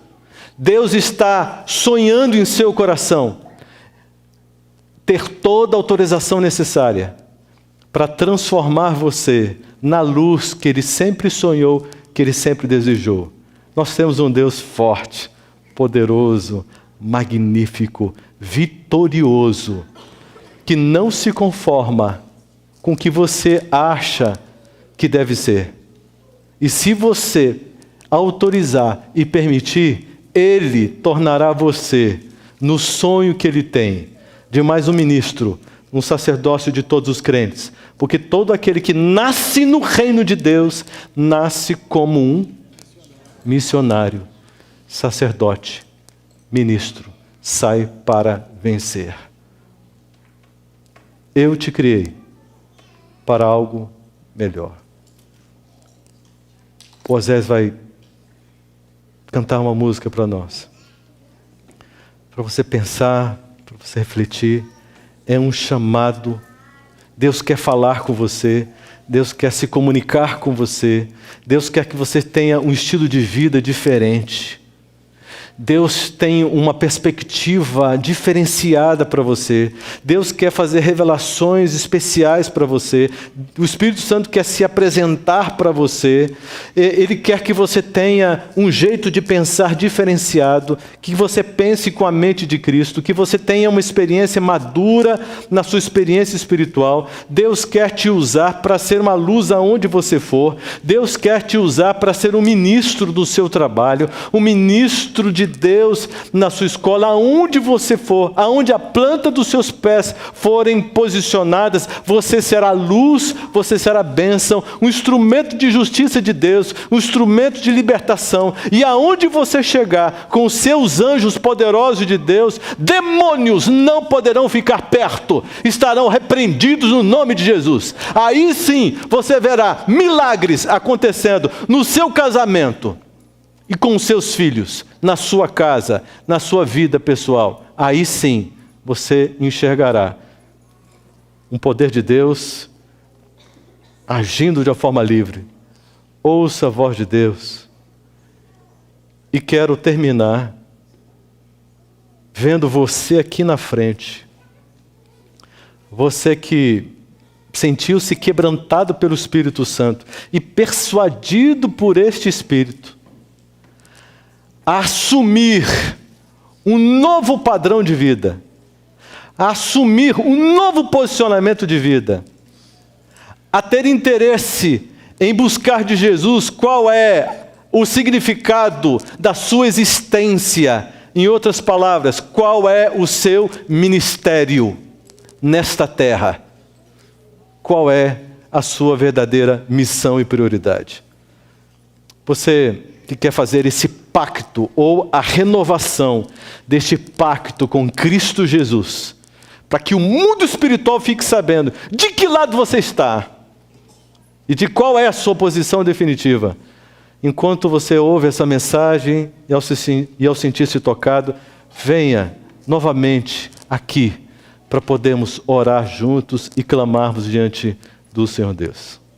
Deus está sonhando em seu coração ter toda a autorização necessária para transformar você na luz que Ele sempre sonhou, que Ele sempre desejou. Nós temos um Deus forte, poderoso, magnífico, vitorioso, que não se conforma com o que você acha que deve ser. E se você autorizar e permitir, Ele tornará você no sonho que Ele tem, de mais um ministro, um sacerdócio de todos os crentes. Porque todo aquele que nasce no reino de Deus, nasce como um missionário, sacerdote, ministro, sai para vencer. Eu te criei para algo melhor. O Osés vai cantar uma música para nós. Para você pensar, para você refletir. É um chamado. Deus quer falar com você. Deus quer se comunicar com você. Deus quer que você tenha um estilo de vida diferente. Deus tem uma perspectiva diferenciada para você. Deus quer fazer revelações especiais para você. O Espírito Santo quer se apresentar para você. Ele quer que você tenha um jeito de pensar diferenciado, que você pense com a mente de Cristo, que você tenha uma experiência madura na sua experiência espiritual. Deus quer te usar para ser uma luz aonde você for. Deus quer te usar para ser um ministro do seu trabalho, um ministro de Deus na sua escola, aonde você for, aonde a planta dos seus pés forem posicionadas, você será luz, você será bênção, um instrumento de justiça de Deus, um instrumento de libertação. E aonde você chegar com os seus anjos poderosos de Deus, demônios não poderão ficar perto, estarão repreendidos no nome de Jesus. Aí sim você verá milagres acontecendo no seu casamento e com os seus filhos, na sua casa, na sua vida pessoal. Aí sim você enxergará um poder de Deus agindo de uma forma livre. Ouça a voz de Deus. E quero terminar vendo você aqui na frente. Você que sentiu-se quebrantado pelo Espírito Santo e persuadido por este Espírito a assumir um novo padrão de vida, a assumir um novo posicionamento de vida, a ter interesse em buscar de Jesus qual é o significado da sua existência. Em outras palavras, qual é o seu ministério nesta terra? Qual é a sua verdadeira missão e prioridade? Você que quer fazer esse pacto, ou a renovação deste pacto com Cristo Jesus, para que o mundo espiritual fique sabendo de que lado você está e de qual é a sua posição definitiva. Enquanto você ouve essa mensagem e ao sentir-se tocado, venha novamente aqui para podermos orar juntos e clamarmos diante do Senhor Deus.